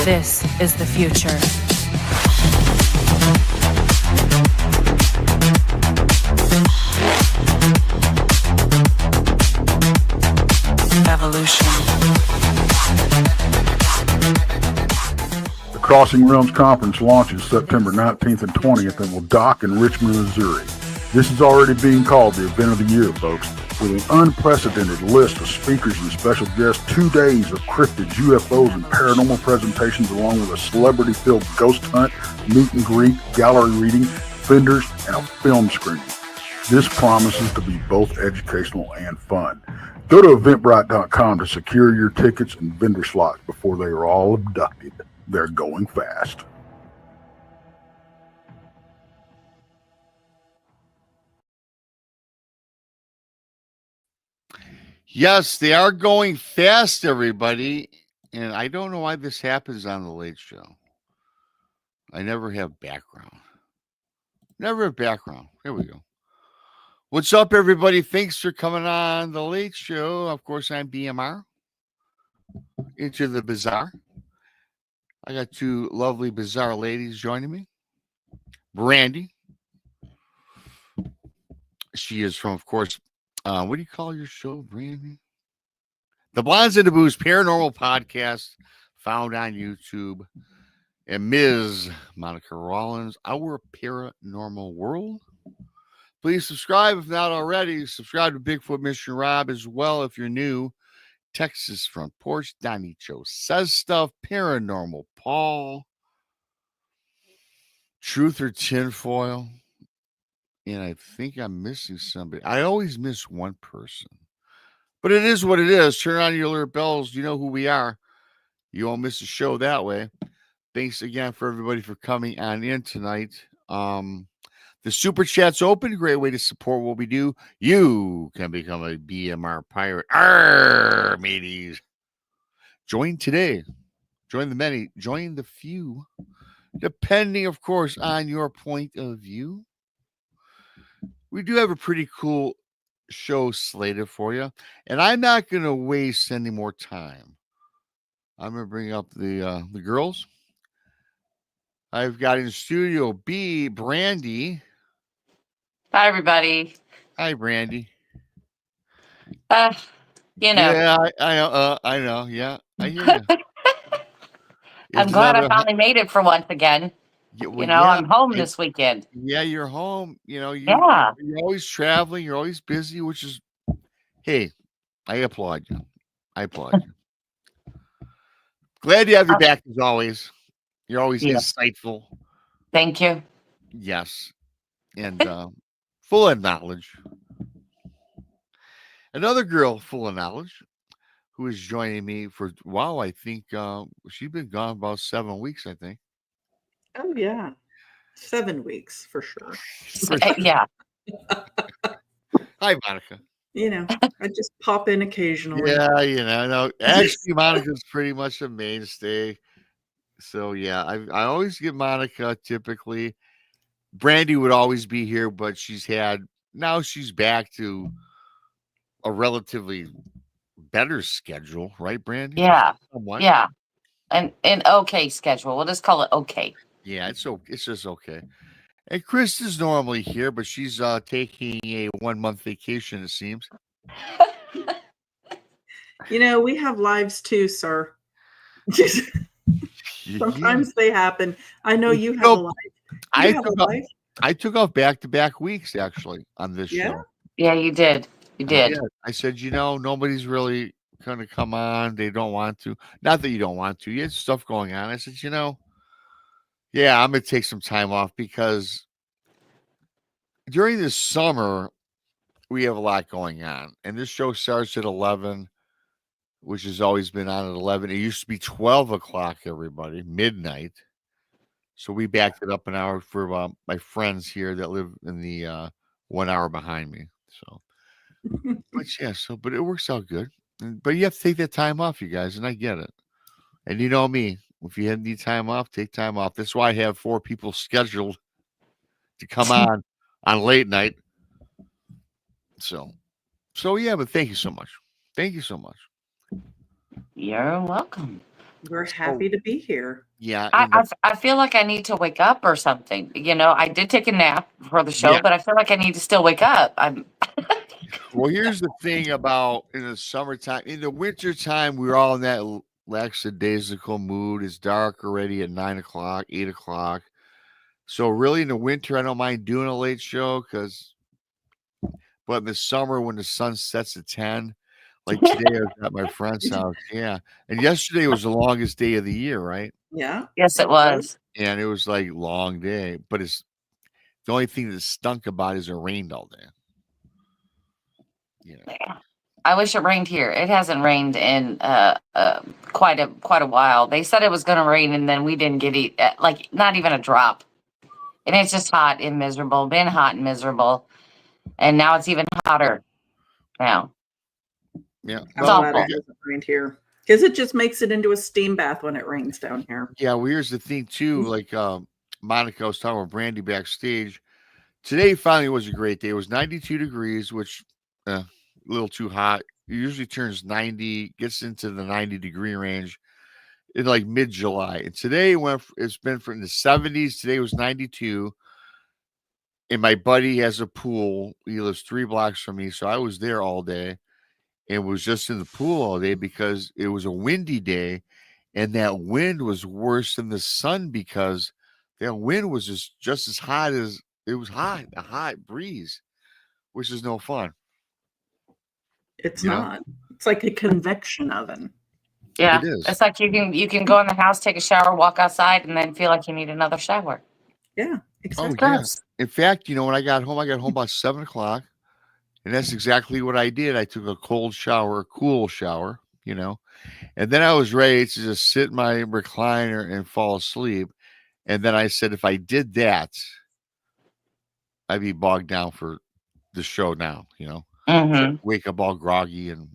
This is the future. Evolution. The Crossing Realms Conference launches September 19th and 20th and will dock in Richmond, Missouri. This is already being called the event of the year, folks, with an unprecedented list of speakers and special guests, 2 days of cryptids, UFOs, and paranormal presentations, along with a celebrity-filled ghost hunt, meet and greet, gallery reading, vendors, and a film screening. This promises to be both educational and fun. Go to eventbrite.com to secure your tickets and vendor slots before they are all abducted. They're going fast. Yes, they are going fast, everybody. And I don't know why this happens on the Late Show. I never have background. Never have background. Here we go. What's up, everybody? Thanks for coming on the Late Show. Of course, I'm BMR. Into the Bizarre. I got two lovely bizarre ladies joining me. Brandi. She is from, of course, what do you call your show, Brandi? The Blondes and the Booze Paranormal Podcast, found on YouTube. And Ms. Monica Rollins, Our Paranormal World. Please subscribe if not already. Subscribe to Bigfootmichiganrob as well if you're new. Texas Front Porch, Donnie Joe Says Stuff, Paranormal Paul, Truth or Tinfoil. And I think I'm missing somebody. I always miss one person. But it is what it is. Turn on your alert bells. You know who we are. You won't miss a show that way. Thanks again for everybody for coming on in tonight. The Super Chat's open. Great way to support what we do. You can become a BMR pirate. Arr, mateys. Join today. Join the many. Join the few. Depending, of course, on your point of view. We do have a pretty cool show slated for you. And I'm not going to waste any more time. I'm going to bring up the girls. I've got in studio B, Brandi. Hi, everybody. Hi, Brandi. You know. Yeah, I know. Yeah, I hear you. I'm glad I finally made it for once again. Yeah, well, you know, I'm home this weekend. Yeah, you're home. You know, you're always traveling. You're always busy, which is, hey, I applaud you. I applaud you. Glad to have you back as always. You're always insightful. Thank you. Yes. And full of knowledge. Another girl full of knowledge who is joining me for, wow, I think she's been gone about 7 weeks, I think. Oh, yeah. 7 weeks for sure. Yeah. Hi, Monica. You know, I just pop in occasionally. Yeah, you know, no, actually, Monica's pretty much a mainstay. So, yeah, I always get Monica typically. Brandi would always be here, but now she's back to a relatively better schedule, right, Brandi? Yeah. Yeah. And an okay schedule. We'll just call it okay. Yeah, it's just okay. And Krista's normally here, but she's taking a 1-month vacation, it seems. You know, we have lives too, sir. Sometimes they happen. I know you have a life. I took off back-to-back weeks, actually, on this show. Yeah, you did. You did. I said, nobody's really going to come on. They don't want to. Not that you don't want to. You had stuff going on. I said, yeah, I'm going to take some time off because during the summer, we have a lot going on. And this show starts at 11, which has always been on at 11. It used to be 12 o'clock, everybody, midnight. So we backed it up an hour for my friends here that live in the 1 hour behind me. So, but it works out good. But you have to take that time off, you guys, and I get it. And you know me, if you need time off, take time off. That's why I have 4 people scheduled to come on late night. So yeah, but thank you so much. Thank you so much. You're welcome. We're happy to be here. Yeah. I feel like I need to wake up or something. I did take a nap before the show, Yeah. but I feel like I need to still wake up. Well, here's the thing about in the summertime. In the wintertime, we're all in that lackadaisical mood. It's dark already at 9 o'clock, 8 o'clock. So really in the winter, I don't mind doing a late show but in the summer when the sun sets at 10, like today I was at my friend's house. Yeah. And yesterday was the longest day of the year, right? Yeah. Yes, it was. And it was like long day. But it's the only thing that stunk about is it rained all day. Yeah. I wish it rained here. It hasn't rained in quite a while. They said it was going to rain, and then we didn't get it. Like not even a drop. And it's just hot and miserable. Been hot and miserable, and now it's even hotter. Now. Yeah. I'm glad it hasn't rained here because it just makes it into a steam bath when it rains down here. Yeah. Well, here's the thing too. Like Monica was talking about Brandi backstage. Today finally was a great day. It was 92 degrees, which a little too hot. It usually turns 90, gets into the 90-degree range in like mid-July. And today it's been from the 70s. Today was 92. And my buddy has a pool. He lives 3 blocks from me. So I was there all day and was just in the pool all day because it was a windy day. And that wind was worse than the sun because that wind was just as hot as it was hot, a hot breeze, which is no fun. It's not. It's like a convection oven. Yeah, it is. It's like you can go in the house, take a shower, walk outside, and then feel like you need another shower. Yeah, exactly. Oh, yeah. In fact, when I got home about 7 o'clock, and that's exactly what I did. I took a cool shower, and then I was ready to just sit in my recliner and fall asleep. And then I said, if I did that, I'd be bogged down for the show now, wake up all groggy and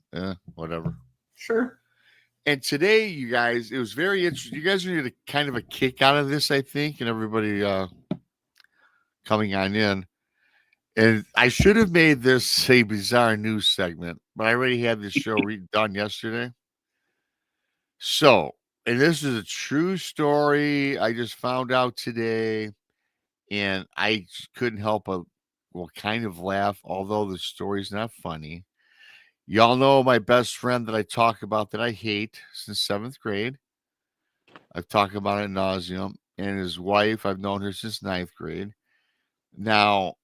whatever. Sure. And today, you guys, it was very interesting. You guys are going to get a kind of a kick out of this, I think, and everybody coming on in. And I should have made this a bizarre news segment, but I already had this show done yesterday. So, and this is a true story I just found out today, and I couldn't help but, kind of laugh, although the story's not funny. Y'all know my best friend that I talk about that I hate since 7th grade. I've talked about it ad nauseum. And his wife, I've known her since 9th grade. Now,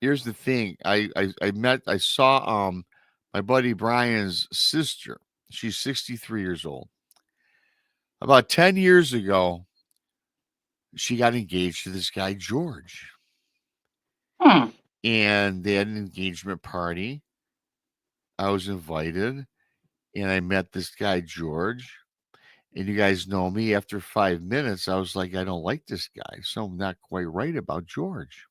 here's the thing. I saw my buddy Brian's sister. She's 63 years old. About 10 years ago, she got engaged to this guy, George. And they had an engagement party. I was invited, and I met this guy, George. And you guys know me, after 5 minutes, I was like, I don't like this guy. So I'm not quite right about George.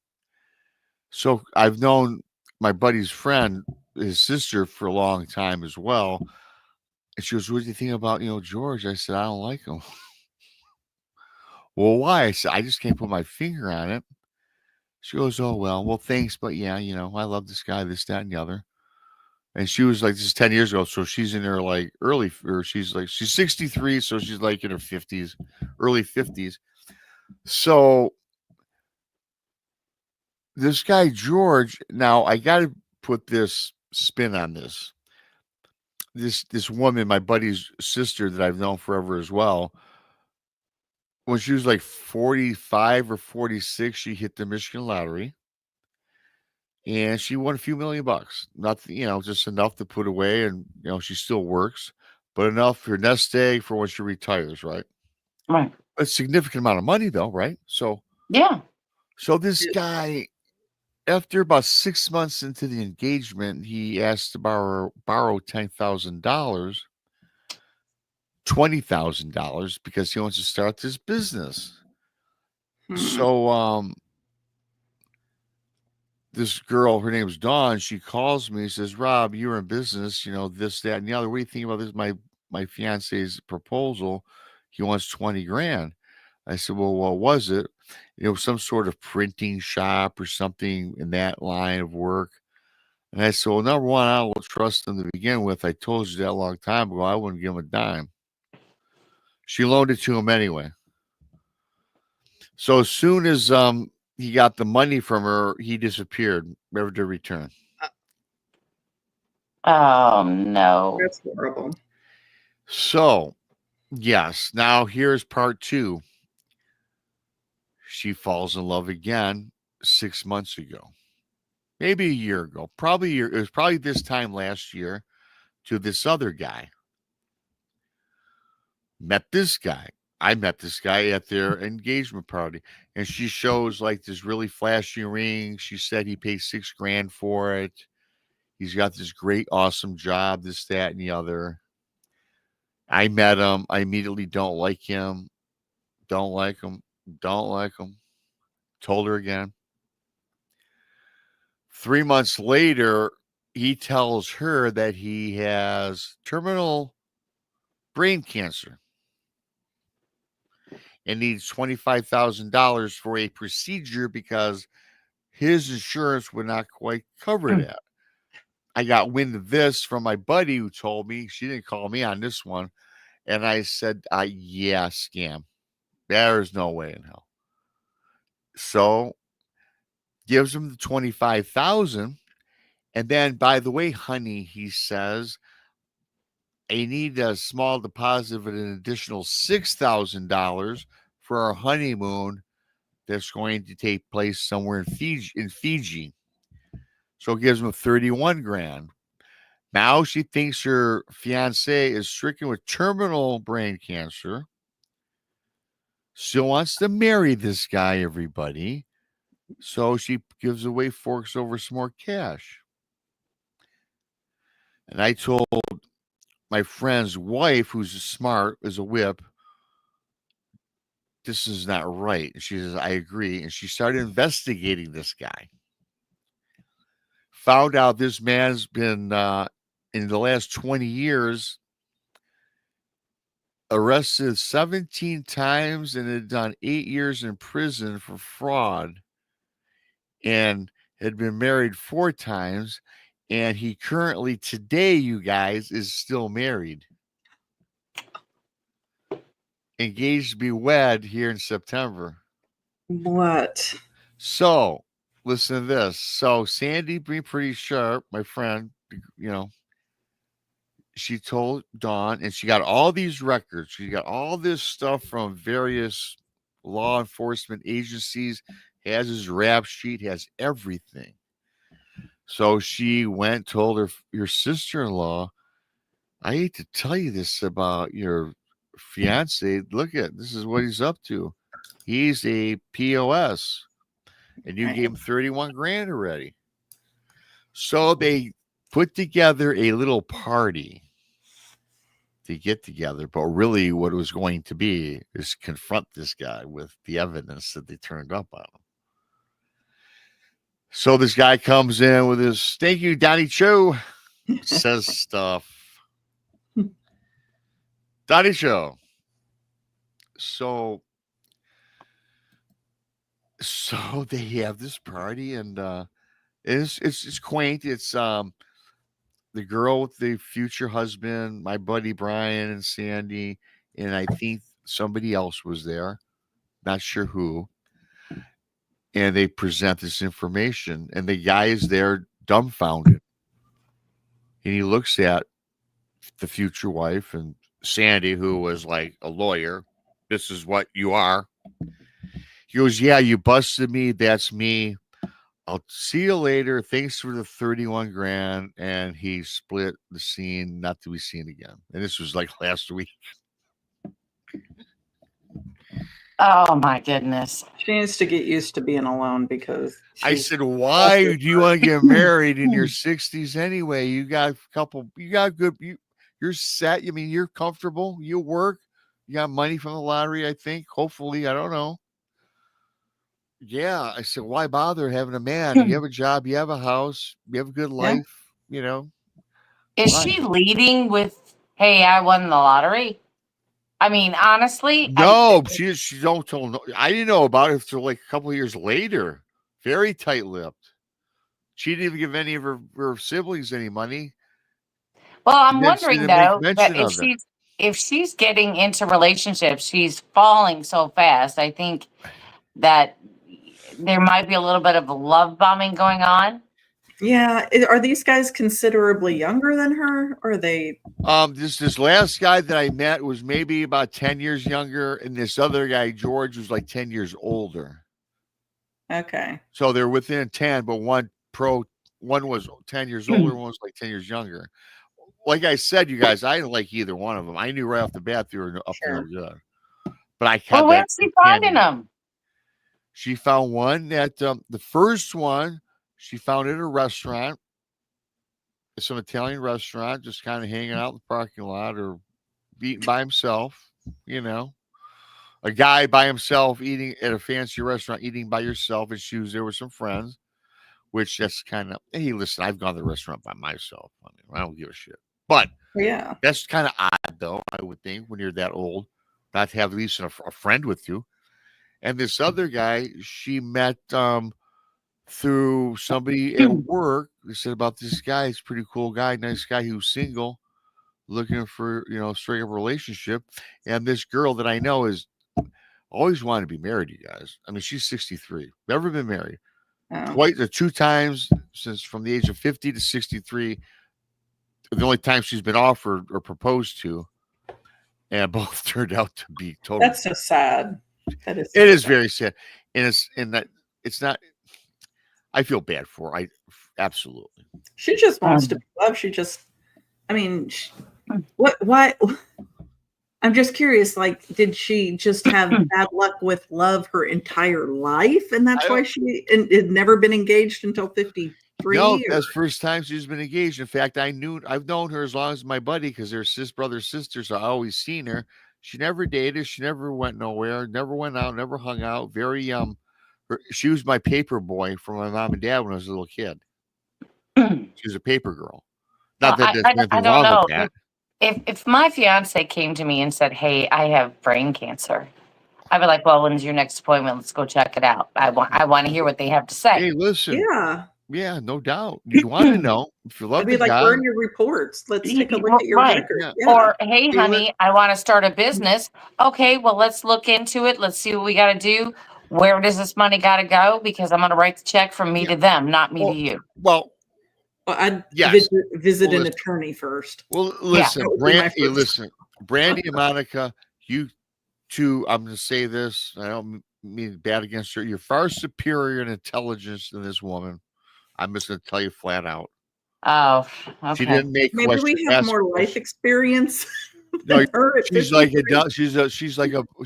So I've known my buddy's friend, his sister, for a long time as well. And she goes, what do you think about, George? I said, I don't like him. Well, why? I said, I just can't put my finger on it. She goes, oh, well, thanks. But yeah, I love this guy, this, that, and the other. And she was like, this is 10 years ago. So she's in her like she's 63. So she's like in her 50s, early 50s. So this guy, George, now I got to put this spin on this. This woman, my buddy's sister that I've known forever as well. When she was like 45 or 46, she hit the Michigan lottery. And she won a few $1,000,000. Nothing, just enough to put away. And, she still works, but enough for nest egg for when she retires, right? Right. A significant amount of money, though, right? So, yeah. So this guy, after about 6 months into the engagement, he asked to borrow $10,000, $20,000 because he wants to start this business. So, this girl, her name's Dawn, she calls me, says, Rob, you're in business, this, that, and the other. What do you think about this? My fiance's proposal. He wants 20 grand. I said, well, what was it? Some sort of printing shop or something in that line of work. And I said, well, number one, I don't trust him to begin with. I told you that a long time ago. I wouldn't give him a dime. She loaned it to him anyway. So as soon as he got the money from her, he disappeared, never to return. Oh no. That's horrible. So, yes, now here's part 2. She falls in love again 6 months ago. Maybe a year ago. Probably a year. It was probably this time last year to this other guy. Met this guy. I met this guy at their engagement party, and she shows like this really flashy ring. She said he paid $6,000 for it. He's got this great, awesome job, this, that, and the other. I met him. I immediately don't like him. Don't like him. Don't like him. Told her again. 3 months later, he tells her that he has terminal brain cancer and needs $25,000 for a procedure because his insurance would not quite cover that. I got wind of this from my buddy who told me. She didn't call me on this one. And I said, yeah, scam. There's no way in hell. So gives him the $25,000. And then, by the way, honey, he says, I need a small deposit of an additional $6,000 for our honeymoon that's going to take place somewhere in Fiji. So it gives him $31,000. Now she thinks her fiance is stricken with terminal brain cancer. Still wants to marry this guy, everybody. So she gives away, forks over some more cash. And I told my friend's wife, who's smart as a whip, this is not right. And she says, I agree. And she started investigating this guy. Found out this man's been, in the last 20 years, arrested 17 times and had done 8 years in prison for fraud and had been married 4 times. And he currently, today, you guys, is still married. Engaged to be wed here in September. What? So, listen to this. So, Sandy being pretty sharp, my friend, she told Dawn, and she got all these records. She got all this stuff from various law enforcement agencies, has his rap sheet, has everything. So she went, told your sister-in-law, I hate to tell you this about your fiance. Look at, this is what he's up to. He's a POS, and you gave him $31,000 already. So they put together a little party to get together, but really what it was going to be is confront this guy with the evidence that they turned up on him. So this guy comes in with his, thank you, Donnie Cho, says stuff. Donnie Cho. So they have this party, and it's quaint. It's the girl with the future husband, my buddy Brian and Sandy, and I think somebody else was there. Not sure who. And they present this information, and the guy is there dumbfounded. And he looks at the future wife and Sandy, who was like a lawyer. This is what you are. He goes, yeah, you busted me. That's me. I'll see you later. Thanks for the $31,000. And he split the scene, not to be seen again. And this was like last week. Oh my goodness. She needs to get used to being alone because I said, why do you want to get married in your 60s anyway? You got you're set. I mean, you're comfortable. You work. You got money from the lottery, I think. Hopefully, I don't know. Yeah. I said, why bother having a man? You have a job. You have a house. You have a good life. Is she leading with, hey, I won the lottery? I mean, honestly, no, she don't tell. No, I didn't know about it until like a couple of years later. Very tight-lipped. She didn't even give any of her siblings any money. Well, I'm wondering though that if she's getting into relationships, she's falling so fast. I think that there might be a little bit of a love bombing going on. Yeah. Are these guys considerably younger than her? Or are they? This last guy that I met was maybe about 10 years younger, and this other guy, George, was like 10 years older. Okay. So they're within 10, but one was 10 years older, one was like 10 years younger. Like I said, you guys, I didn't like either one of them. I knew right off the bat they were up there good. But I Well, where's she finding them? She found one at the first one she found at a restaurant. It's an Italian restaurant, just kind of hanging out in the parking lot or eating by himself, you know. A guy by himself eating at a fancy restaurant, eating by yourself, and she was there with some friends, which that's kind of, hey, listen, I've gone to the restaurant by myself. I mean, I don't give a shit. But yeah, that's kind of odd, though, I would think, when you're that old, not to have at least a friend with you. And this other guy, she met through somebody at work. They said about this guy. He's a pretty cool guy, nice guy who's single, looking for, straight up relationship. And this girl that I know is always wanted to be married, you guys. I mean, she's 63, never been married. Twice or 2 times since from the age of 50 to 63. The only time she's been offered or proposed to, and both turned out to be totally. That's so sad. That is. It is very sad, and it's not. I feel bad for her. Absolutely. She just wants to be loved. Why? I'm just curious. Like, did she just have bad luck with love her entire life, and that's why she had never been engaged until 53? No, that's the first time she's been engaged. In fact, I've known her as long as my buddy because they're brother sister, so I always seen her. She never dated. She never went nowhere. Never went out. Never hung out. Very she was my paper boy for my mom and dad when I was a little kid. She was a paper girl. Not that there's anything wrong with that. If my fiance came to me and said, "Hey, I have brain cancer," I'd be like, "Well, when's your next appointment? Let's go check it out. I want to hear what they have to say." Hey, listen. Yeah, no doubt. You want to know if you love I'd be like, guy, burn your reports. Let's take a look at your record. Yeah. Or, hey, honey, I want to start a business. Okay, well, let's look into it. Let's see what we got to do. Where does this money got to go? Because I'm going to write the check from me to them, not me to you. Well, I'd visit an attorney first. Well, listen, Brandi and Monica, you two, I'm going to say this. I don't mean bad against her. You're far superior in intelligence than this woman. I'm just going to tell you flat out. Oh, okay. She didn't make Maybe we have more life experience. No, she's like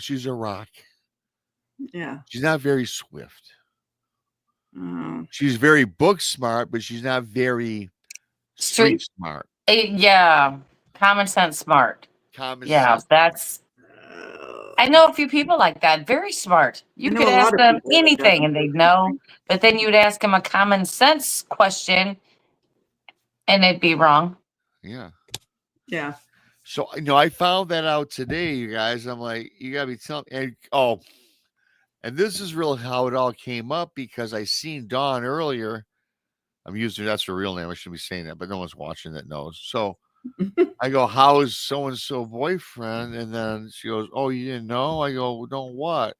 she's a rock. Yeah. She's not very swift. She's very book smart, but she's not very street smart. Yeah. Common sense smart. Sense. That's. I know a few people like that. Very smart. You could ask them anything and they'd know, but then you'd ask them a common sense question and it'd be wrong. Yeah. Yeah. So, I found that out today, you guys. I'm like, you got to be telling me. And this is really how it all came up because I seen Dawn earlier. That's her real name. I shouldn't be saying that, but no one's watching that knows. So I go, how is so-and-so boyfriend? And then she goes, oh, you didn't know? I go, no, what?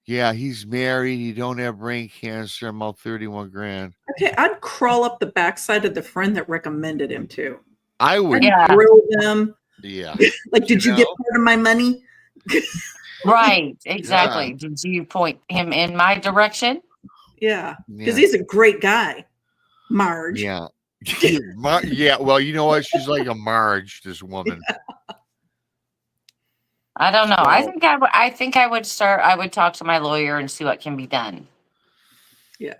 Yeah, he's married. He don't have brain cancer. I'm out 31 grand. Okay, I'd crawl up the backside of the friend that recommended him to. I would grill them. Yeah. Like, did you get part of my money? Right, exactly. Yeah. Did you point him in my direction? Yeah, because he's a great guy, Marge. Yeah. Yeah, well, you know what? She's like a Marge, this woman. Yeah. I don't know. So, I think I would talk to my lawyer and see what can be done. Yeah.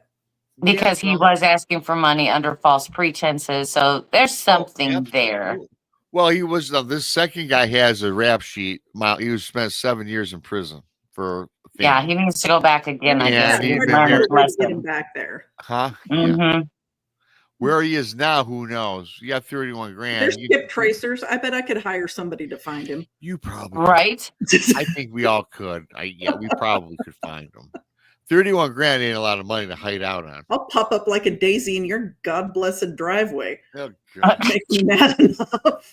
Because he was asking for money under false pretenses, so there's something there. Well, he was. This second guy has a rap sheet. He was spent 7 years in prison for. Yeah, he needs to go back again. I guess. Get him back there. Huh? Mm-hmm. Yeah. Where he is now, who knows? You got 31 grand. There's skip tracers. I bet I could hire somebody to find him. You probably right. I think we all could. We probably could find him. 31 grand ain't a lot of money to hide out on. I'll pop up like a daisy in your God blessed driveway. Oh, God. Make me mad enough.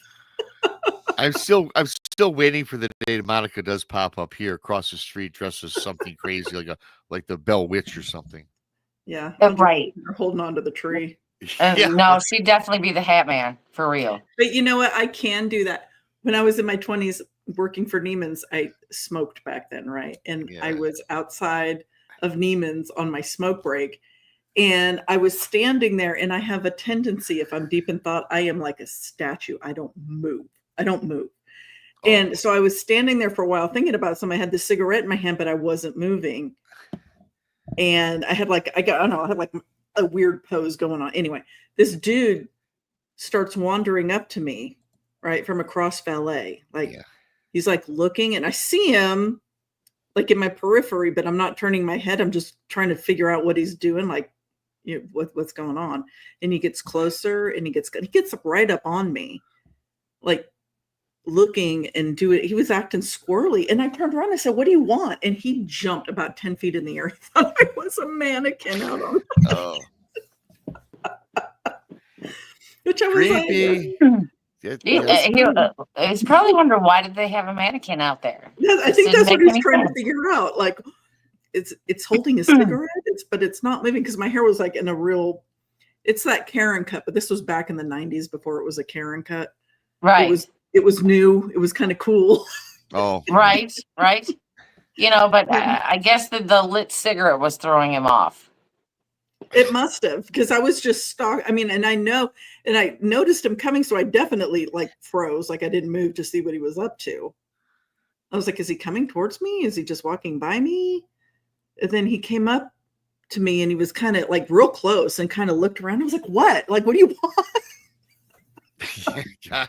I'm still waiting for the day that Monica does pop up here across the street dressed as something crazy like the Bell Witch or something. Yeah. Right. They're holding on to the tree. Yeah. No, she'd definitely be the Hat Man for real. But you know what? I can do that. When I was in my 20s working for Neiman's, I smoked back then, right? And I was outside of Neiman's on my smoke break. And I was standing there, and I have a tendency, if I'm deep in thought, I am like a statue. I don't move. And so I was standing there for a while thinking about something. I had the cigarette in my hand, but I wasn't moving. And I had I had like a weird pose going on. Anyway, this dude starts wandering up to me, right, from across valet. He's like looking, and I see him like in my periphery, but I'm not turning my head. I'm just trying to figure out what he's doing, like, you know, what's going on. And he gets closer, and he gets right up on me, like looking and do it. He was acting squirrely, and I turned around and I said, "What do you want?" And he jumped about 10 feet in the air. He thought I was a mannequin out on. Oh. Which I was Creepy. He's probably wondering why did they have a mannequin out there. I think that's what he's trying to figure out. Like, it's holding a cigarette, but it's not moving, because my hair was like in a real. It's that Karen cut, but this was back in the 90s before it was a Karen cut. Right. It was new. It was kind of cool. Oh. Right. You know, but I guess the lit cigarette was throwing him off. It must have, because I was just stuck. I mean, and I noticed him coming, so I definitely like froze, like I didn't move to see what he was up to. I was like, is he coming towards me? Is he just walking by me? And then he came up to me, and he was kind of like real close and kind of looked around. I was like, what? Like, what do you want? Yeah.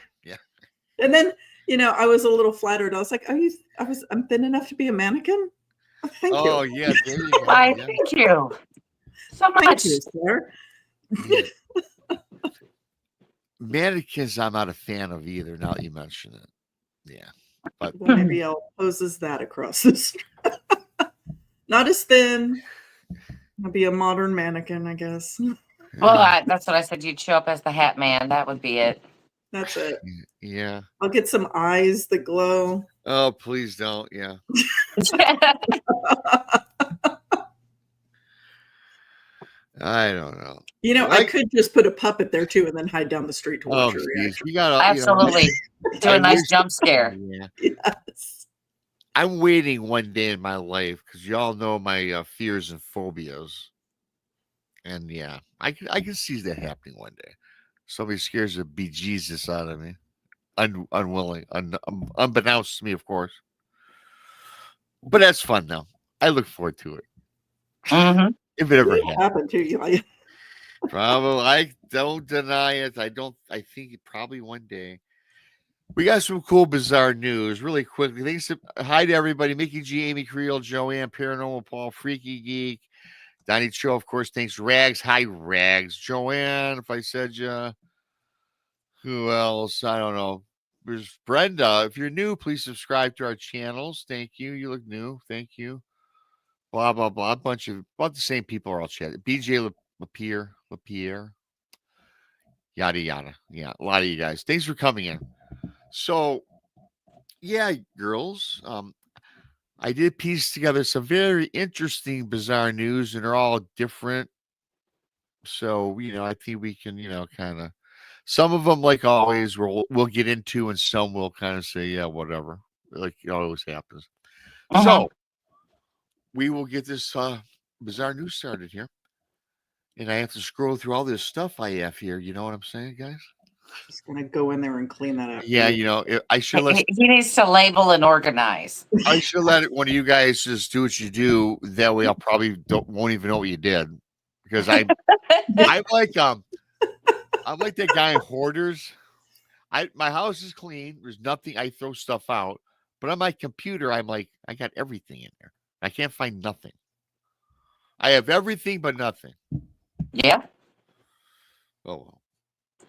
And then, you know, I was a little flattered. I was like, I'm thin enough to be a mannequin? Oh, thank you. Oh, yeah. There you go. Thank you so much. Thank you, sir. Mannequins, I'm not a fan of either. Now that you mention it. Yeah. But Well, maybe I'll pose as that across the street. Not as thin. I'll be a modern mannequin, I guess. Well, that's what I said. You'd show up as the Hat Man. That would be it. That's it. Yeah. I'll get some eyes that glow. Oh, please don't. Yeah. I don't know. You know, I could just put a puppet there too, and then hide down the street to watch her reaction. You gotta absolutely do a nice jump scare. Yeah. Yes. I'm waiting one day in my life, because y'all know my fears and phobias, and yeah, I can see that happening one day. Somebody scares the bejesus out of me, unbeknownst to me, of course. But that's fun now. I look forward to it. Mm-hmm. If it ever happened to you. Probably. I don't deny it. I think it probably one day. We got some cool, bizarre news really quickly. Thanks hi to everybody. Mickey G, Amy Creel, Joanne, Paranormal Paul, Freaky Geek, Donnie Cho, of course. Thanks, Rags. Hi, Rags. Joanne, if I said you. Who else? I don't know. There's Brenda. If you're new, please subscribe to our channels. Thank you. You look new. Thank you. Blah, blah, blah. About the same people are all chatting. BJ Lapierre. Yada, yada. Yeah, a lot of you guys. Thanks for coming in. So, yeah, girls, I did piece together some very interesting, bizarre news, and they're all different. So, you know, I think we can, you know, kind of, some of them, like always, we'll get into, and some will kind of say, yeah, whatever, like it always happens. So, we will get this bizarre news started here. And I have to scroll through all this stuff I have here. You know what I'm saying, guys? Just gonna go in there and clean that up. Yeah, you know, I should let. He needs to label and organize. I should let one of you guys just do what you do. That way, I'll probably won't even know what you did, because I'm like that guy in Hoarders. My house is clean. There's nothing. I throw stuff out, but on my computer, I'm like, I got everything in there. I can't find nothing. I have everything but nothing. Yeah. Oh well.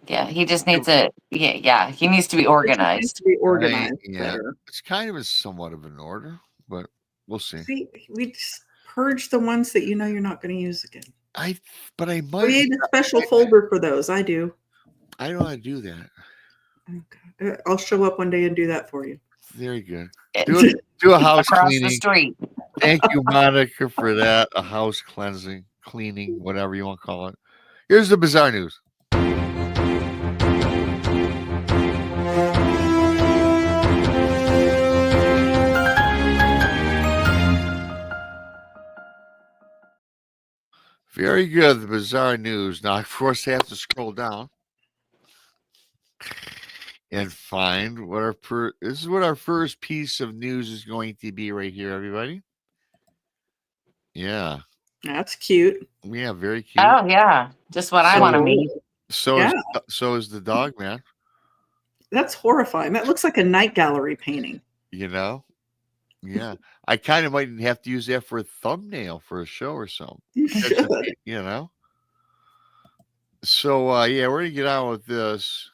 Yeah, he just needs to. Yeah, he needs to be organized. Needs to be organized. Yeah, better. it's kind of somewhat of an order, but we'll see. See, we just purge the ones that you know you're not going to use again. I might create a special folder for those. I do. I don't know how to do that. Okay. I'll show up one day and do that for you. Very good. Do a house Across cleaning. the street. Thank you, Monica, for that. A house cleaning, whatever you want to call it. Here's the bizarre news. Very good. The bizarre news. Now, of course, I have to scroll down and find what this is what our first piece of news is going to be right here, everybody. Yeah. That's cute. Yeah, very cute. Oh yeah, just what I want to meet. So is the dog, man. That's horrifying. That looks like a night gallery painting. You know? Yeah. I kind of might have to use that for a thumbnail for a show or something. You should. You know? So, yeah, we're going to get on with this.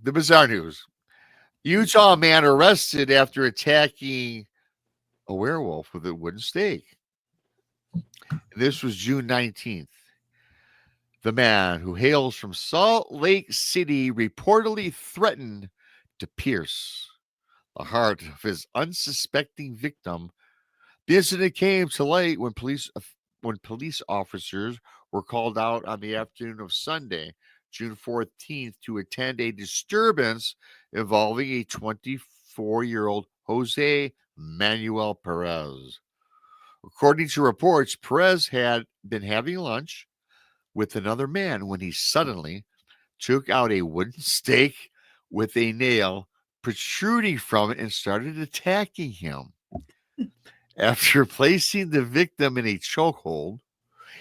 The bizarre news. Utah man arrested after attacking a werewolf with a wooden stake. This was June 19th. The man, who hails from Salt Lake City, reportedly threatened to pierce the heart of his unsuspecting victim. The incident came to light when police officers were called out on the afternoon of Sunday, June 14th, to attend a disturbance involving a 24-year-old Jose Manuel Perez. According to reports, Perez had been having lunch with another man when he suddenly took out a wooden stake with a nail protruding from it and started attacking him. After placing the victim in a chokehold,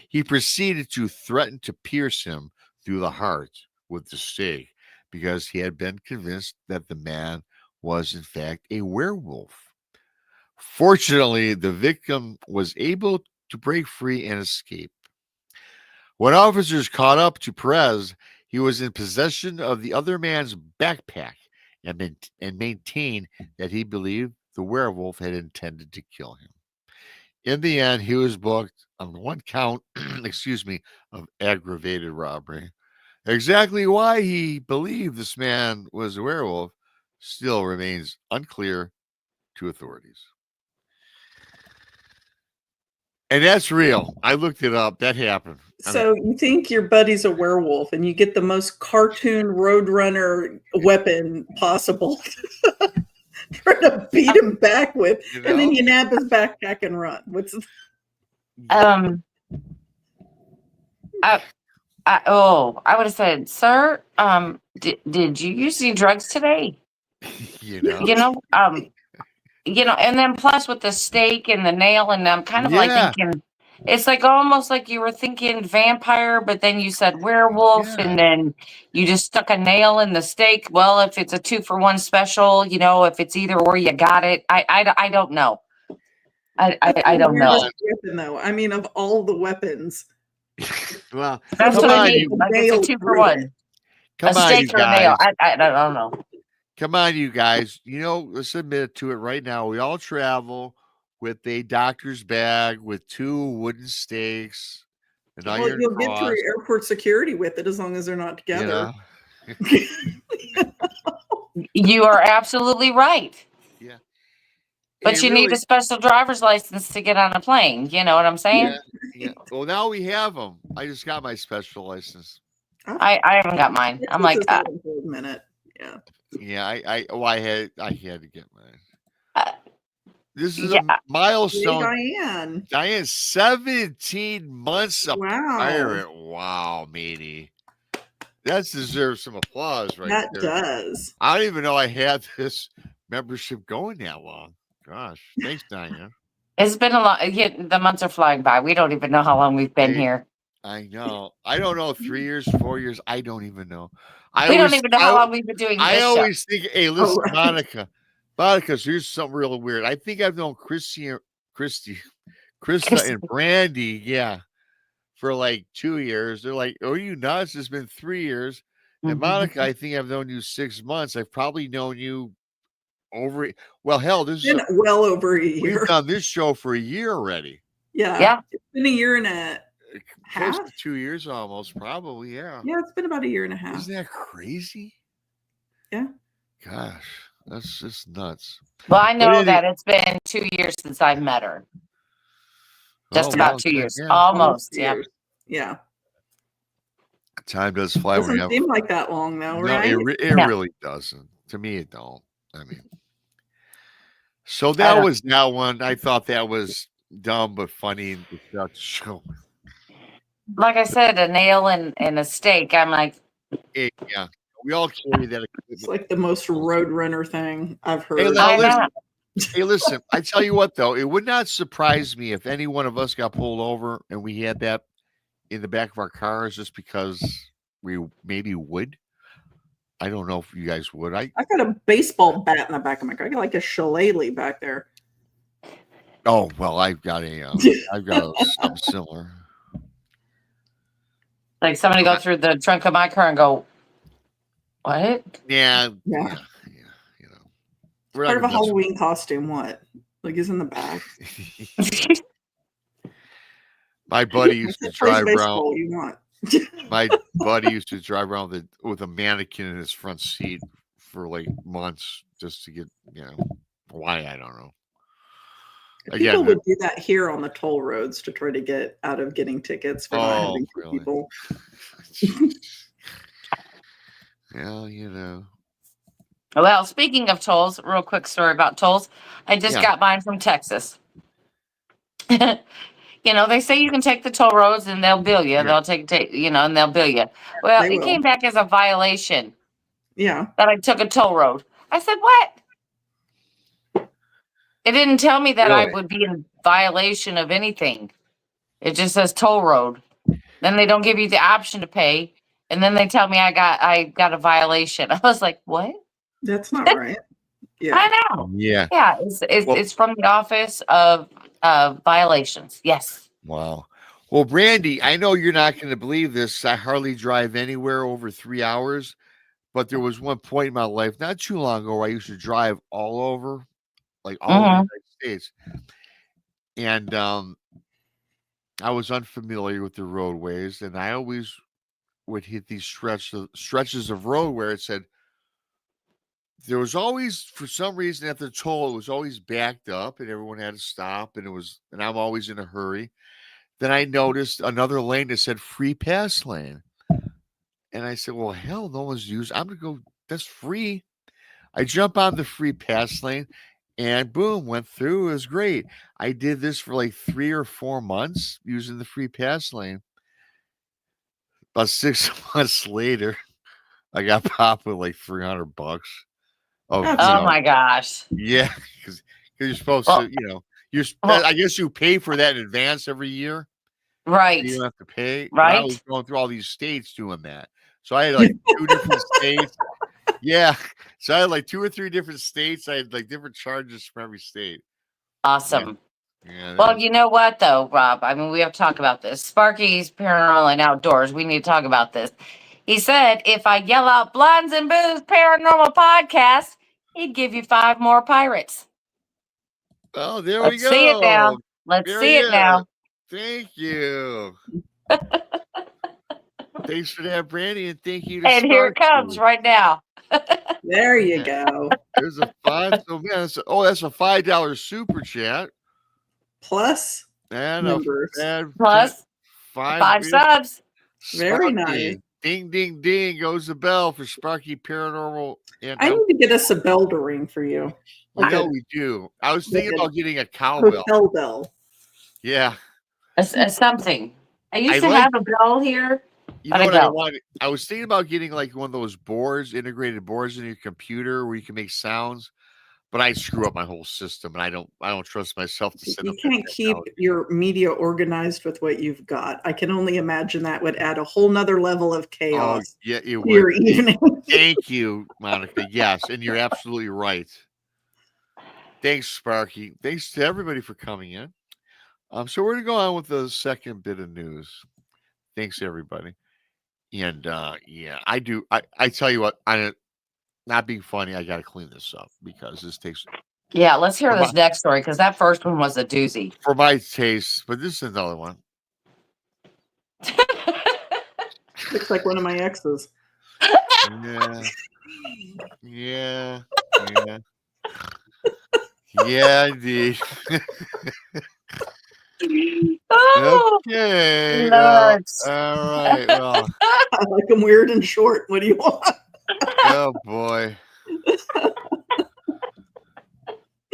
he proceeded to threaten to pierce him through the heart with the stake because he had been convinced that the man was in fact a werewolf. Fortunately, the victim was able to break free and escape. When officers caught up to Perez, he was in possession of the other man's backpack and maintained that he believed the werewolf had intended to kill him. In the end, he was booked on one count, of aggravated robbery. Exactly why he believed this man was a werewolf still remains unclear to authorities. And that's real. I looked it up. That happened. So you think your buddy's a werewolf and you get the most cartoon Roadrunner weapon possible trying to beat him back with, and then you nab his backpack and run. I would have said, sir, did you use any drugs today? And then plus with the stake and the nail, and I'm kind of like thinking, it's like almost like you were thinking vampire, but then you said werewolf, and then you just stuck a nail in the stake. Well, if it's a 2-for-1 special, if it's either or, you got it. I don't know. I don't know. Weapon, though. I mean, of all the weapons. Well, that's what I mean. Like it's a 2-for-1. Come on, stake or a nail. I don't know. Come on, you guys. Let's admit to it right now. We all travel with a doctor's bag with 2 wooden stakes. And You'll get through airport security with it as long as they're not together. You are absolutely right. Yeah. But you need a special driver's license to get on a plane. You know what I'm saying? Yeah. Well, now we have them. I just got my special license. I haven't got mine. I'm like, a minute. Yeah. Yeah, I had to get mine. This is a milestone. Diane, 17 months of pirate. Wow, matey. That deserves some applause right there. That does. I don't even know I had this membership going that long. Gosh, thanks, Diane. It's been a long. The months are flying by. We don't even know how long we've been here. I know. I don't know. 3 years, 4 years. I don't even know. We don't even know how long we've been doing this. I always think, hey, listen, Monica, so here's something real weird. I think I've known Krista and Brandi, for like 2 years. They're like, "Oh, you nuts? It's been 3 years." And Monica, I think I've known you 6 months. I've probably known you over. Well, hell, this is well over a year. We've done this show for a year already. Yeah. It's been a year and close to 2 years almost, probably. Yeah. Yeah, it's been about a year and a half. Isn't that crazy? Yeah. Gosh, that's just nuts. Well, I know that it's been 2 years since I met her. Just about 2 years. Yeah. Almost. Yeah. Yeah. Time does fly when you Doesn't have. seem like that long, though, No, right? it really doesn't. To me, it don't. I mean, so that was that one. I thought that was dumb but funny and show. Like I said, a nail and a stake. I'm like, yeah, we all carry that. It's like the most roadrunner thing I've heard. Hey, listen. I tell you what, though, it would not surprise me if any one of us got pulled over and we had that in the back of our cars, just because we maybe would. I don't know if you guys would. I got a baseball bat in the back of my car. I got like a shillelagh back there. Oh well, I've got something similar. Like somebody go through the trunk of my car and go, what? Yeah. You know, part of a Halloween costume. What? Like is in the back. My buddy used to drive around. You want? My buddy used to drive around with a mannequin in his front seat for like months just to get, why, I don't know. People would do that here on the toll roads to try to get out of getting tickets for not having people. Yeah, Well, speaking of tolls, real quick story about tolls. I just got mine from Texas. They say you can take the toll roads and they'll bill you. Yeah. They'll take, and they'll bill you. Well, it came back as a violation. Yeah. That I took a toll road. I said, what? It didn't tell me that I would be in violation of anything. It just says toll road. Then they don't give you the option to pay. And then they tell me I got a violation. I was like, what? That's not right. Yeah. I know. Yeah. Yeah. It's from the Office of Violations. Yes. Wow. Well, Brandi, I know you're not going to believe this. I hardly drive anywhere over 3 hours, but there was one point in my life not too long ago where I used to drive all over, like all over the United States. And I was unfamiliar with the roadways, and I always would hit these stretches of road where it said, there was always, for some reason, at the toll, it was always backed up and everyone had to stop, and I'm always in a hurry. Then I noticed another lane that said free pass lane. And I said, well, hell, no one's used. I'm going to go, that's free. I jump on the free pass lane and boom, went through. It was great. I did this for like 3 or 4 months using the free pass lane. About 6 months later, I got popped with like $300. Oh my gosh! Yeah, because you're supposed to, I guess you pay for that in advance every year, right? So you don't have to pay. Right. I was going through all these states doing that, so I had like 2 different states. Yeah, so I had like 2 or 3 different states. I had like different charges from every state. Awesome. Yeah, well, you know what though, Rob? I mean, we have to talk about this. Sparky's Paranormal and Outdoors. We need to talk about this. He said, if I yell out Blondes and Booze Paranormal Podcast, he'd give you 5 more pirates. Oh, there Let's we go. See it now. Let's see it now. Thank you. Thanks for that, Brandi, and thank you to And here it comes right now. There you go. There's a 5. So man, that's a $5 super chat. Plus and numbers. Plus 5 subs. Very nice. Ding, ding, ding goes the bell for Sparky Paranormal. And I need to get us a bell to ring for you. I know we do. I was thinking about getting a cowbell. Hotel bell. Yeah. Something. I used to have a bell here. You know what I wanted? I was thinking about getting like one of those boards, integrated boards in your computer where you can make sounds. But I screw up my whole system, and I don't trust myself to set up. You can't keep your media organized with what you've got. I can only imagine that would add a whole nother level of chaos. Oh, yeah, it would. Your evening. Thank you, Monica. Yes, and you're absolutely right. Thanks, Sparky. Thanks to everybody for coming in. So we're gonna go on with the second bit of news. Thanks, everybody. And I do. I tell you what, not being funny, I got to clean this up because this takes. Yeah, let's hear this next story because that first one was a doozy. For my taste, but this is another one. Looks like one of my exes. Yeah. Yeah, indeed. Oh, Okay. Well, nuts. all right. Well, I like them weird and short. What do you want? oh boy.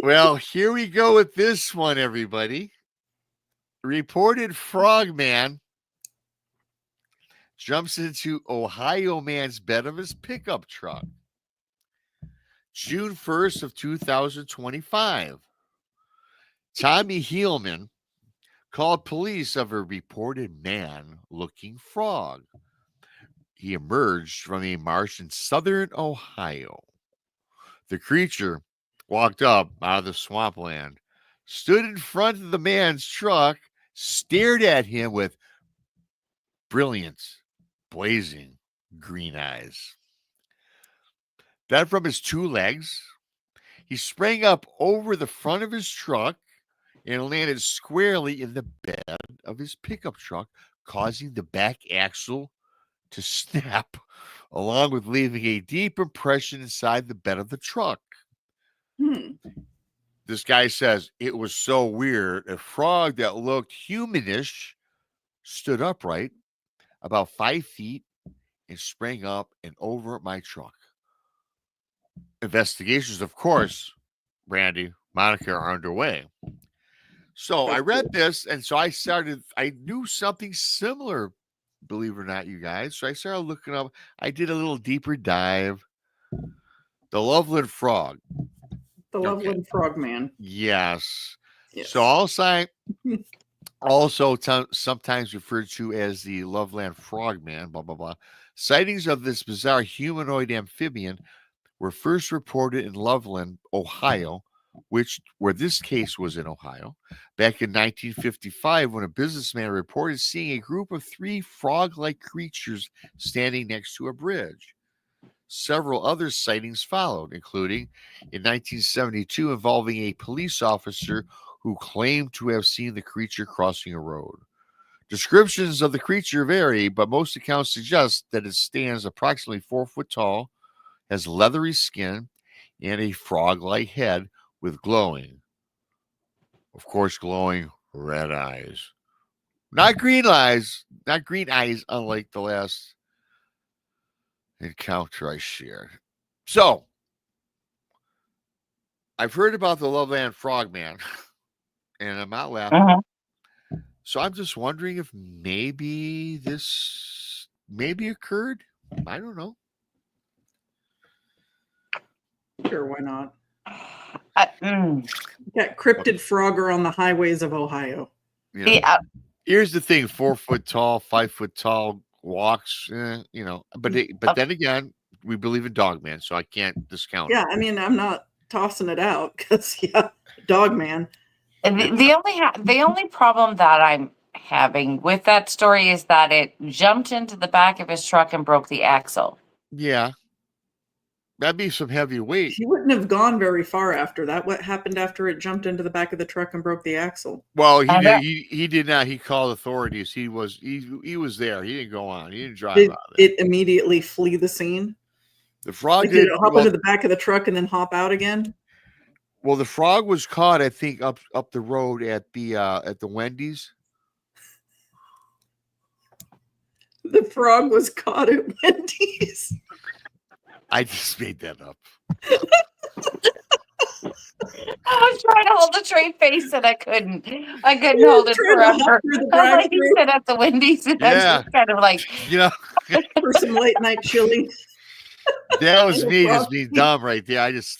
Well, here we go with this one, everybody. Reported frogman jumps into Ohio man's bed of his pickup truck. June 1st of 2025. Tommy Heelman called police of a reported man-looking frog. He emerged from a marsh in southern Ohio. The creature walked up out of the swampland, stood in front of the man's truck, stared at him with brilliant, blazing green eyes. Then from his two legs, he sprang up over the front of his truck and landed squarely in the bed of his pickup truck, causing the back axle to snap, along with leaving a deep impression inside the bed of the truck. This guy says it was so weird. A frog that looked humanish stood upright about 5 feet and sprang up and over my truck. Investigations, of course, Brandi, Monica, are underway. So I read this, and so I knew something similar, believe it or not, you guys. So I started looking up. I did a little deeper dive. The Loveland frog. The Loveland frogman. Yes. Yes. So also sometimes referred to as the Loveland frogman, blah, blah, blah. Sightings of this bizarre humanoid amphibian were first reported in Loveland, Ohio, where this case was in Ohio, back in 1955, when a businessman reported seeing a group of 3 frog-like creatures standing next to a bridge. Several other sightings followed, including in 1972 involving a police officer who claimed to have seen the creature crossing a road. Descriptions of the creature vary, but most accounts suggest that it stands approximately 4 foot tall, has leathery skin, and a frog-like head with glowing red eyes. Not green eyes, unlike the last encounter I shared. So, I've heard about the Loveland frogman, and I'm not laughing. So I'm just wondering if maybe this occurred. I don't know. Sure, why not? Got cryptid frogger on the highways of Ohio. Here's the thing: 4 foot tall, 5 foot tall, walks. But then again, we believe in Dogman, so I can't discount. Yeah, I mean, I'm not tossing it out because Dogman. The only problem that I'm having with that story is that it jumped into the back of his truck and broke the axle. Yeah. That'd be some heavy weight. He wouldn't have gone very far after that. What happened after it jumped into the back of the truck and broke the axle? Well, he did not. He called authorities. He was there. He didn't go on. He didn't drive out of it immediately flee the scene? The frog did it hop into the back of the truck and then hop out again? Well, the frog was caught, I think, up the road at the Wendy's. The frog was caught at Wendy's. I just made that up. I was trying to hold a straight face and I couldn't. I couldn't hold it forever. Like he said at the Wendy's, and I was just kind of like, for some late night chili. That was me just being dumb right there. I just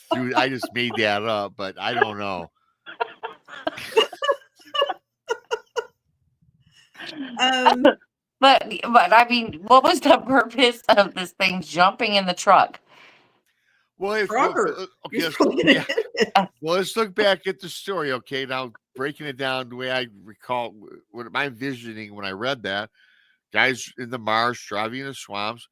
made that up, but I don't know. But I mean, what was the purpose of this thing jumping in the truck? Well, let's look back at the story. Okay, now breaking it down the way I recall, what am I envisioning when I read that? Guys in the marsh, driving in the swamps.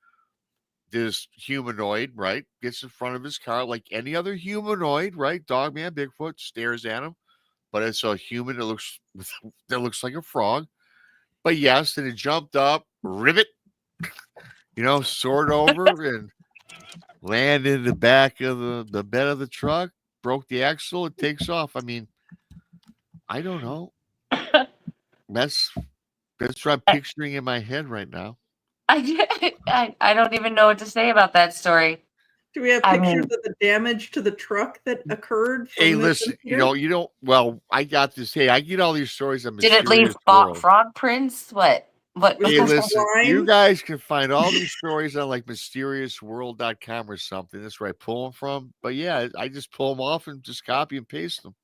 This humanoid, right, gets in front of his car like any other humanoid, right? Dogman, Bigfoot, stares at him, but it's a human that looks like a frog. But yes, then it jumped up, ribbit, soared over and landed in the back of the bed of the truck, broke the axle, it takes off. I mean, I don't know. That's what I'm picturing in my head right now. I don't even know what to say about that story. Do we have pictures of the damage to the truck that occurred? Hey, listen, you don't. Well, I got this. Hey, I get all these stories on Did it leave frog prints? What? Hey, listen, you guys can find all these stories on like mysteriousworld.com or something. That's where I pull them from. But yeah, I just pull them off and just copy and paste them.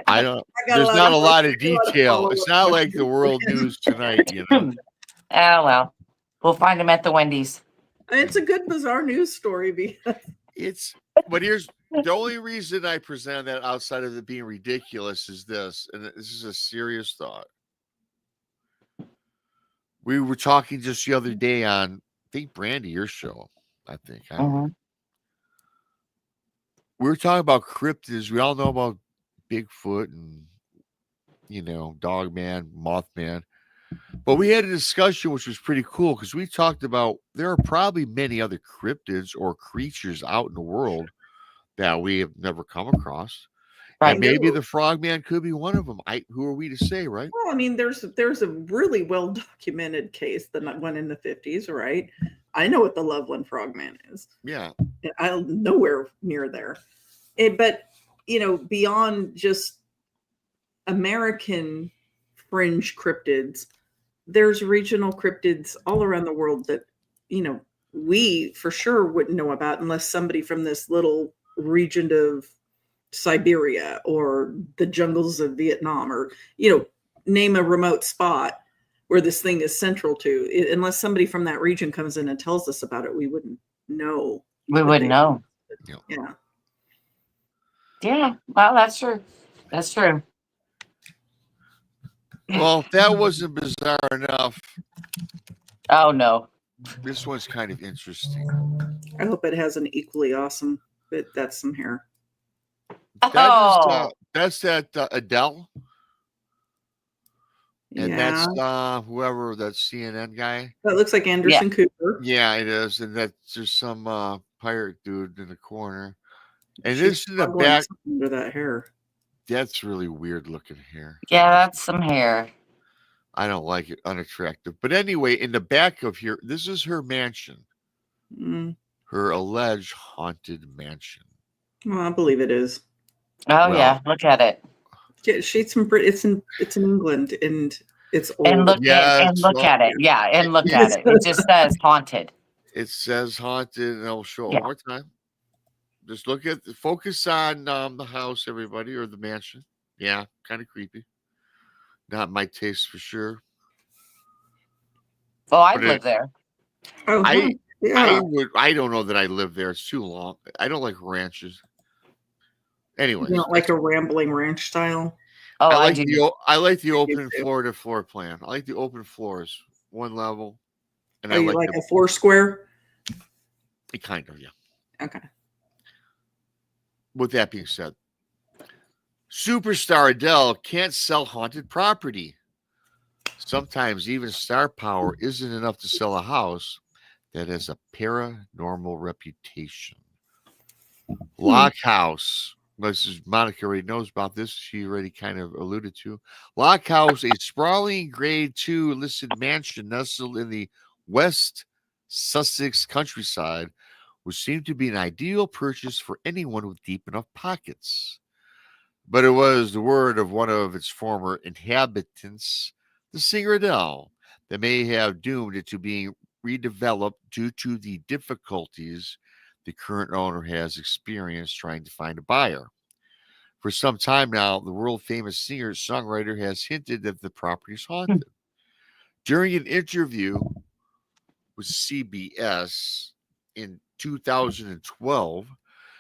I don't. There's not a lot of detail. It's not like the world news tonight, Oh well, we'll find them at the Wendy's. It's a good bizarre news story because but here's the only reason I present that outside of it being ridiculous is this, and this is a serious thought. We were talking just the other day on, I think, Brandi, your show, I think. We were talking about cryptids. We all know about Bigfoot and, Dogman, Mothman. But we had a discussion which was pretty cool because we talked about there are probably many other cryptids or creatures out in the world that we have never come across. Right. And maybe the frogman could be one of them. Who are we to say, right? Well, I mean, there's a really well documented case that went in the 50s, right? I know what the Loveland frogman is. Yeah. I'm nowhere near there. But, beyond just American fringe cryptids, there's regional cryptids all around the world that, we for sure wouldn't know about unless somebody from this little region of Siberia or the jungles of Vietnam or, name a remote spot where this thing is central to. Unless somebody from that region comes in and tells us about it, we wouldn't know. We wouldn't know. Yeah. Yeah. Well, that's true. That's true. Well, if that wasn't bizarre enough. Oh, no. This one's kind of interesting. I hope it has an equally awesome, but that's some hair. That's that Adele. And that's whoever, that CNN guy. That looks like Anderson Cooper. Yeah, it is. And that's just some pirate dude in the corner. And this is the back. Under that hair. That's really weird looking hair. Yeah, that's some hair. I don't like it. Unattractive. But anyway, in the back of here, this is her mansion. Her alleged haunted mansion. Well, I believe it is. Oh, yeah. Look at it. Yeah, it's in England, and it's old. And look at it. Yeah, and look at it. It just says haunted. It says haunted, and I'll show it one more time. Just focus on the house, everybody, or the mansion. Yeah, kind of creepy. Not my taste for sure. Oh, I'd live there. I don't know that I live there. It's too long. I don't like ranches. Anyway, you don't like a rambling ranch style. Oh, I like the open floor to floor plan. I like the open floors, one level. And I like a 4-square. Kind of, yeah. Okay. With that being said, superstar Adele can't sell haunted property. Sometimes even star power isn't enough to sell a house that has a paranormal reputation. Lock House. Monica already knows about this. She already kind of alluded to. Lock House, a sprawling grade 2 listed mansion nestled in the West Sussex countryside, would seem to be an ideal purchase for anyone with deep enough pockets. But it was the word of one of its former inhabitants, the singer Adele, that may have doomed it to being redeveloped due to the difficulties the current owner has experienced trying to find a buyer. For some time now, the world-famous singer-songwriter has hinted that the property is haunted. During an interview with CBS in 2012,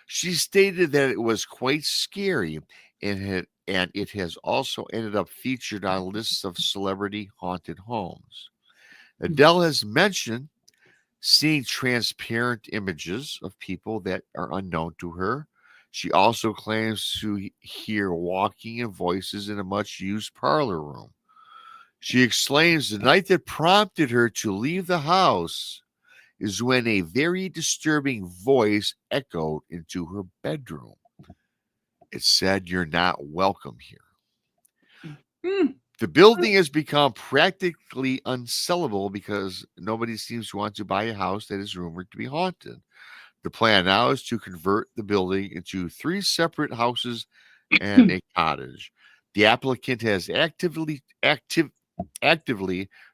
she stated that it was quite scary and it has also ended up featured on lists of celebrity haunted homes. Adele has mentioned seeing transparent images of people that are unknown to her. She also claims to hear walking and voices in a much-used parlor room. She explains the night that prompted her to leave the house is when a very disturbing voice echoed into her bedroom. It said, "You're not welcome here." The building has become practically unsellable because nobody seems to want to buy a house that is rumored to be haunted. The plan now is to convert the building into 3 separate houses and a cottage. The applicant has actively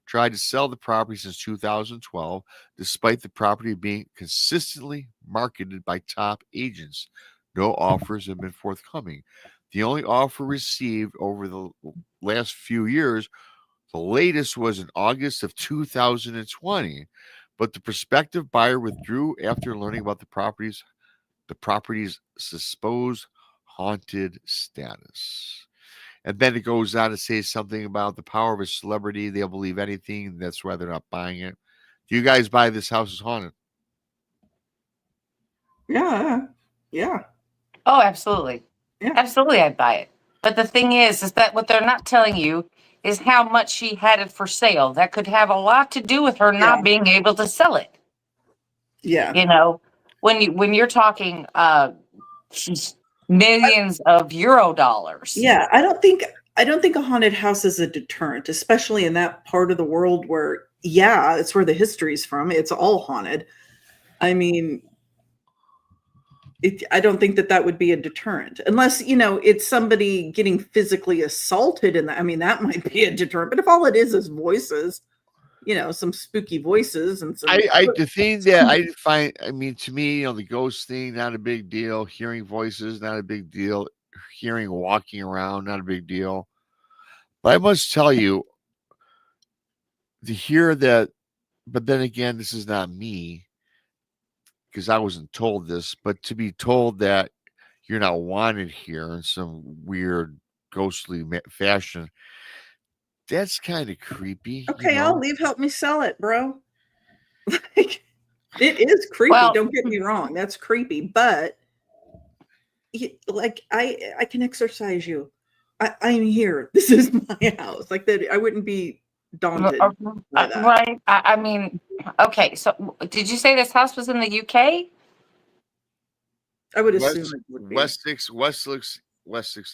tried to sell the property since 2012, despite the property being consistently marketed by top agents. No offers have been forthcoming. The only offer received over the last few years, the latest was in August of 2020, but the prospective buyer withdrew after learning about the property's supposed haunted status. And then it goes on to say something about the power of a celebrity. They'll believe anything. That's why they're not buying it. Do you guys buy this house is haunted? Yeah. Yeah. Oh, absolutely. Yeah. Absolutely, I'd buy it. But the thing is that what they're not telling you is how much she had it for sale. That could have a lot to do with her not being able to sell it. Yeah. You know, when you're talking millions of euro dollars. Yeah, I don't think a haunted house is a deterrent, especially in that part of the world where, yeah, it's where the history's from. It's all haunted. I mean, I don't think that would be a deterrent, unless, you know, it's somebody getting physically assaulted, and I mean, that might be a deterrent. But if all it is voices, you know, some spooky voices and some. The thing that I find, I mean, to me, you know, the ghost thing, not a big deal. Hearing voices, not a big deal. Hearing walking around, not a big deal. But I must tell you, to hear that, but then again, this is not me, because I wasn't told this, but to be told that you're not wanted here in some weird ghostly fashion, that's kind of creepy. Okay, you know? I'll leave. Help me sell it, bro. Like, it is creepy. Well, don't get me wrong. That's creepy, but like I can exercise you. I'm here. This is my house. Like that, I wouldn't be daunted by that. Right. I mean, okay. So, did you say this house was in the UK? I would assume it would be. Wessex,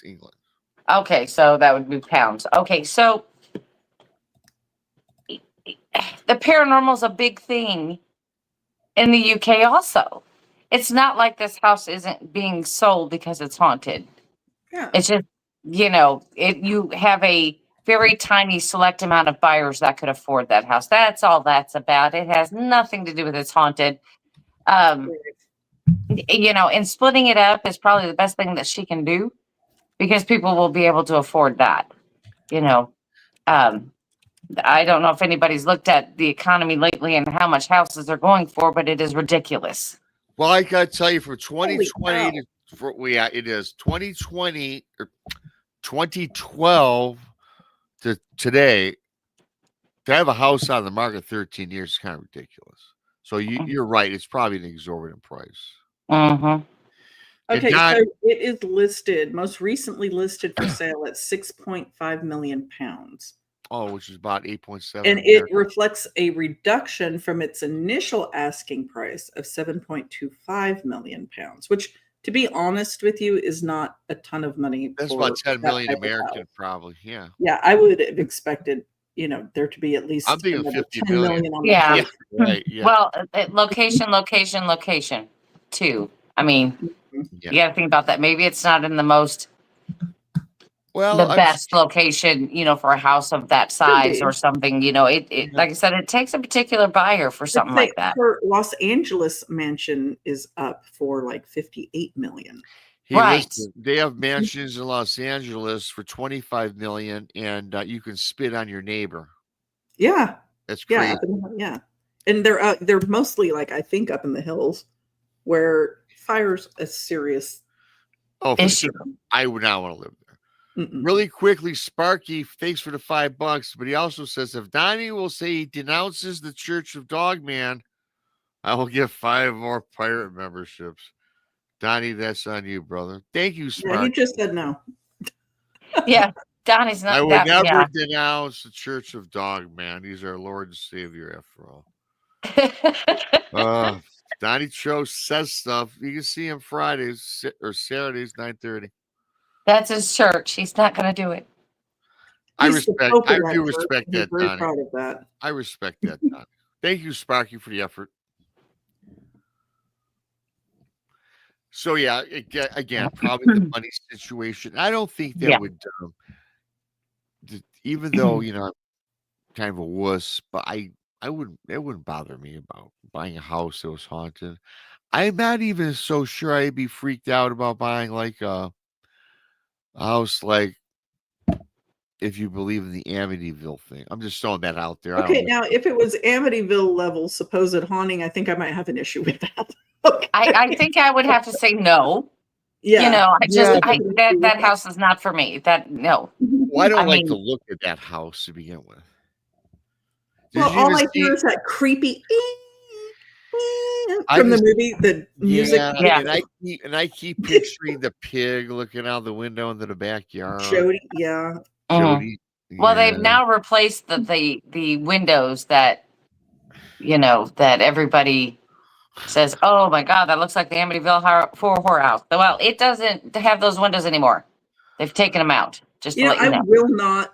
England. Okay, so that would be pounds. Okay, so the paranormal is a big thing in the UK also. It's not like this house isn't being sold because it's haunted. Yeah. It's just, you know, you have a very tiny select amount of buyers that could afford that house. That's all that's about. It has nothing to do with it's haunted. You know, and splitting it up is probably the best thing that she can do, because people will be able to afford that. You know, I don't know if anybody's looked at the economy lately and how much houses are going for, but it is ridiculous. Well, I got to tell you, for 2020, it is 2020 or 2012 to today, to have a house on the market 13 years is kind of ridiculous. So you're right. It's probably an exorbitant price. Mm-hmm. Okay, so it is listed, most recently listed for sale at 6.5 million pounds. Oh, which is about 8.7. And it reflects a reduction from its initial asking price of 7.25 million pounds, which, to be honest with you, is not a ton of money. That's about 10 million American, probably. Yeah. Yeah, I would have expected, you know, there to be at least, I'm thinking 50 10 million on the yeah. Right, yeah. Well, location too. I mean, you got to think about that. Maybe it's not in the most, the best location, you know, for a house of that size or something. You know, it like I said, it takes a particular buyer for something like that. Her Los Angeles mansion is up for like 58 million. Right. They have mansions in Los Angeles for 25 million, and you can spit on your neighbor. Yeah. That's crazy. Yeah. And they're mostly, like, I think, up in the hills where fire's a serious issue. Sure. I would not want to live there. Mm-mm. Really quickly, Sparky, thanks for the $5, but he also says, if Donnie will say he denounces the Church of Dogman, I will give 5 more pirate memberships. Donnie, that's on you, brother. Thank you, Sparky. Yeah, he just said no. Yeah. Donnie's not I would that. never Yeah. denounce the Church of Dog Man. He's our Lord and Savior, after all. Donnie Cho says stuff. You can see him Fridays or Saturdays, 9:30. That's his church. He's not going to do it. I He's the respect. Pope I of that do church, respect and he's that, very Donnie. proud of that. I respect that, Donnie. Thank you, Sparky, for the effort. So yeah, again, probably the money situation. I don't think that Yeah. would, even though I'm kind of a wuss, but I wouldn't. It wouldn't bother me about buying a house that was haunted. I'm not even so sure I'd be freaked out about buying like a house, like if you believe in the Amityville thing. I'm just throwing that out there. Okay, now if it was Amityville level supposed haunting, I think I might have an issue with that. Okay. I think I would have to say no. Yeah. You know, Yeah. that house is not for me. No. Well, I don't I like mean- to look at that house to begin with. Well, Did you all even I hear see- is that creepy from the movie, the music. Yeah, and I keep picturing the pig looking out the window into the backyard. Jody, yeah. Jody. Well, they've yeah. now replaced the windows that that everybody says, "Oh my God, that looks like the Amityville horror house." Well, it doesn't have those windows anymore. They've taken them out. Just to let you know. I will not.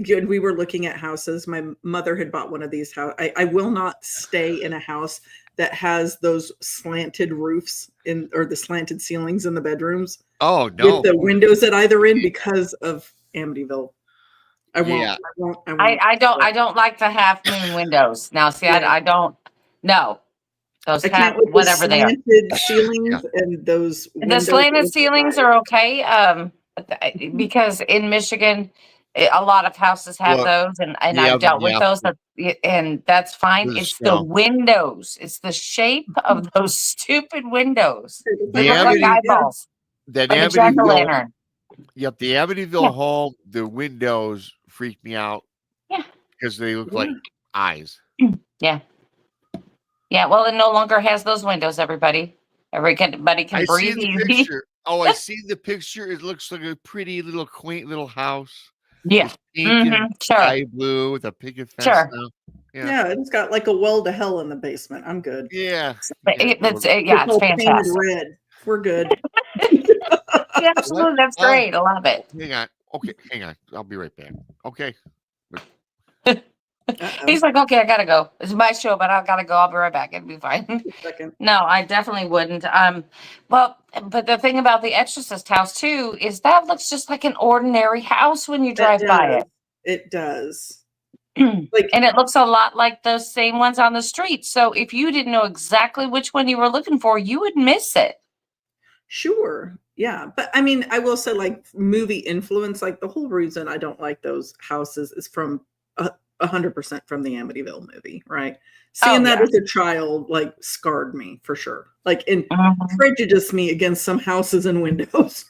When we were looking at houses, my mother had bought one of these houses. I will not stay in a house that has those slanted roofs or the slanted ceilings in the bedrooms. Oh no! With the windows at either end because of Amityville. I won't. Yeah. I don't like the half moon windows. Now, see, Yeah. I don't. No, those I half can't with whatever the they are. slanted ceilings and those. The slanted ceilings are okay. Because in Michigan, a lot of houses have Well, those, and I've dealt with those, and that's fine. There's It's the windows. It's the shape of those stupid windows. They look like eyeballs. That Like a Amityville. jack-o'-lantern. Yep, the Amityville home. The windows freak me out. Yeah, because they look like eyes. Yeah. Yeah. Well, it no longer has those windows. Everybody can breathe easy. Picture. Oh, I see the picture. It looks like a pretty little quaint little house. Yeah. It's pink and sky blue with a picket fence. Sure. Yeah, it's got like a well to hell in the basement. I'm good. Yeah. It's all fantastic. painted red. We're good. Yeah, absolutely. That's great. I love it. Hang on. Okay, hang on. I'll be right back. Okay. He's like, okay, I gotta go. It's my show, but I gotta go. I'll be right back. It'll be fine. No, I definitely wouldn't. Well, but the thing about the Exorcist house too is that looks just like an ordinary house when you drive by it. It does. And it looks a lot like those same ones on the street. So if you didn't know exactly which one you were looking for, you would miss it. Sure. Yeah. But I mean, I will say like movie influence, like the whole reason I don't like those houses is from 100% from the Amityville movie, right? Seeing that as a child, like scarred me for sure. Like and prejudiced me against some houses and windows.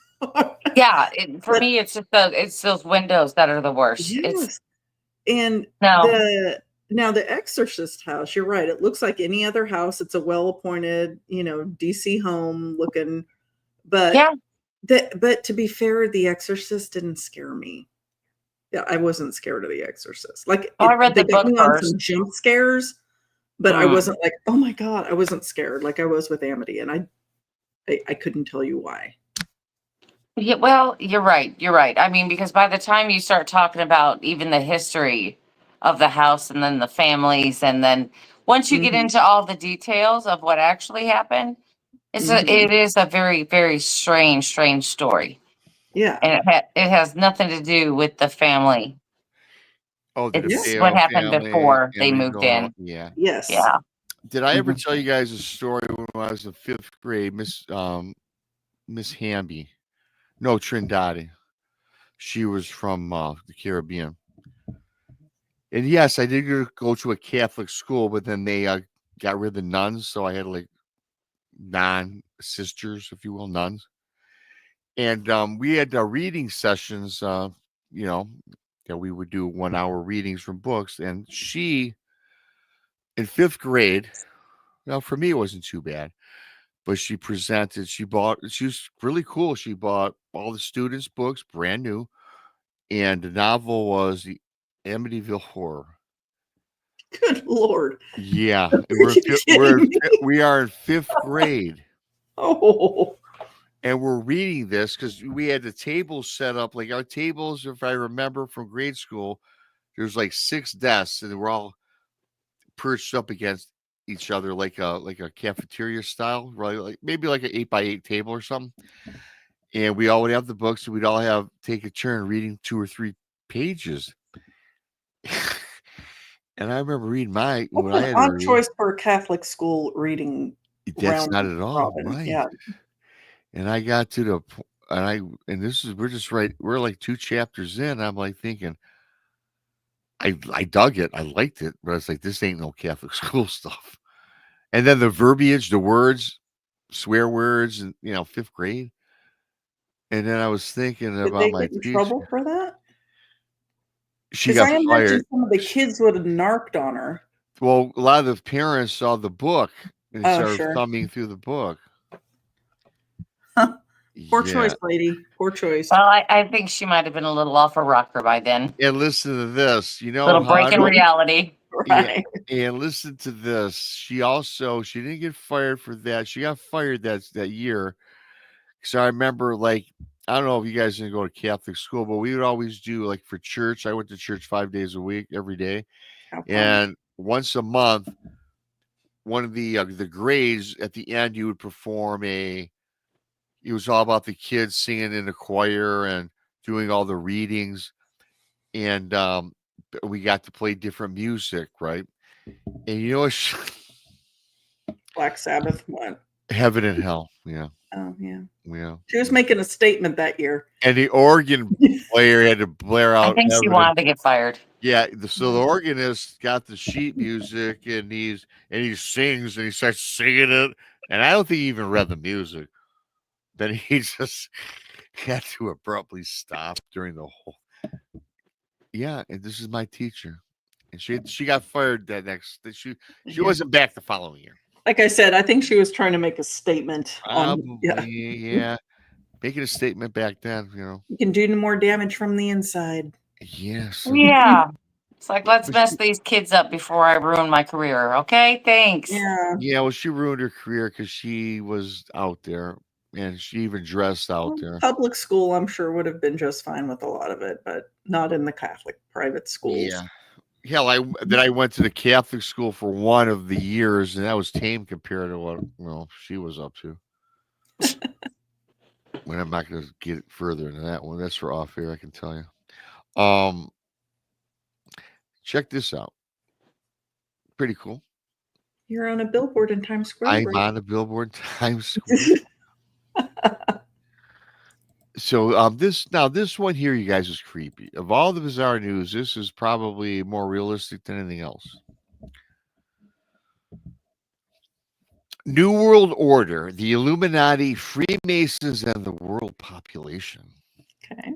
Yeah. For me, it's just it's those windows that are the worst. Yes. And now the Exorcist house, you're right. It looks like any other house. It's a well-appointed, DC home looking, but but to be fair, the Exorcist didn't scare me. Yeah, I wasn't scared of the Exorcist. Like I read the book first. Some jump scares, but I wasn't like, oh my God, I wasn't scared like I was with Amity, and I couldn't tell you why. Yeah, well, you're right. You're right. I mean, because by the time you start talking about even the history of the house and then the families, and then once you get into all the details of what actually happened, it is a very, very strange story. Yeah. And it has nothing to do with the family. Oh, it's what happened before they moved in. Yeah. Yes. Yeah. Did I ever tell you guys a story when I was in 5th grade? Miss Hamby. No, Trindade. She was from the Caribbean. And yes, I did go to a Catholic school, but then they got rid of the nuns. So I had like non-sisters, if you will, nuns. And we had reading sessions, that we would do 1 hour readings from books. And she, in 5th grade, now for me, it wasn't too bad. But she was really cool. She bought all the students' books, brand new, And the novel was the Amityville Horror. Good Lord. Yeah. You We are in 5th grade. Oh. And we're reading this because we had the tables set up. Like our tables, if I remember from grade school, there's like 6 desks and we're all perched up against each other like a cafeteria style, right? Like maybe like an 8x8 table or something. And we all would have the books and we'd all take a turn reading 2 or 3 pages. And I remember reading when I That's an had to odd read. choice for a Catholic school reading. That's not at all Robin. right. Yeah. And I got to the we're like 2 chapters in. I'm like thinking, I dug it. I liked it, but it's like, this ain't no Catholic school stuff. And then the verbiage, the words, swear words, and 5th grade. And then I was thinking Did about they my get in teacher. trouble for that? She got I imagine fired. some of the kids would have narked on her. Well, a lot of the parents saw the book and started Sure. thumbing through the book. Poor choice, lady. Poor choice. Well, I think she might have been a little off a rocker by then. And listen to this. Little break in reality. Right. Yeah, and listen to this. She didn't get fired for that. She got fired that year. So I remember, like, I don't know if you guys didn't go to Catholic school, but we would always do, like, for church. I went to church 5 days a week, every day. And once a month, one of the grades at the end, you would perform it was all about the kids singing in the choir and doing all the readings. And we got to play different music, right? And you know what? Black Sabbath, what? Heaven and Hell, yeah. Oh, yeah. Yeah. She was making a statement that year. And the organ player had to blare out. I think she wanted to get fired. Yeah, so the organist got the sheet music and he sings and he starts singing it. And I don't think he even read the music. Then he just had to abruptly stop during the whole. Yeah, and this is my teacher. And she got fired that next. She wasn't back the following year. Like I said, I think she was trying to make a statement. Yeah. Making a statement back then, You can do more damage from the inside. Yes. Yeah. It's like, let's mess these kids up before I ruin my career. Okay, thanks. Yeah. Yeah, well, she ruined her career because she was out there and she even dressed out there. Public school, I'm sure, would have been just fine with a lot of it, but not in the Catholic private schools. Yeah. Hell, I went to the Catholic school for one of the years, and that was tame compared to what she was up to. Well, I'm not going to get further into that one. That's for off air, I can tell you. Check this out. Pretty cool. You're on a billboard in Times Square. I'm on a billboard in Times Square. So this one here, you guys, is creepy. Of all the bizarre news, this is probably more realistic than anything else. New World Order, the Illuminati, Freemasons, and the world population. Okay.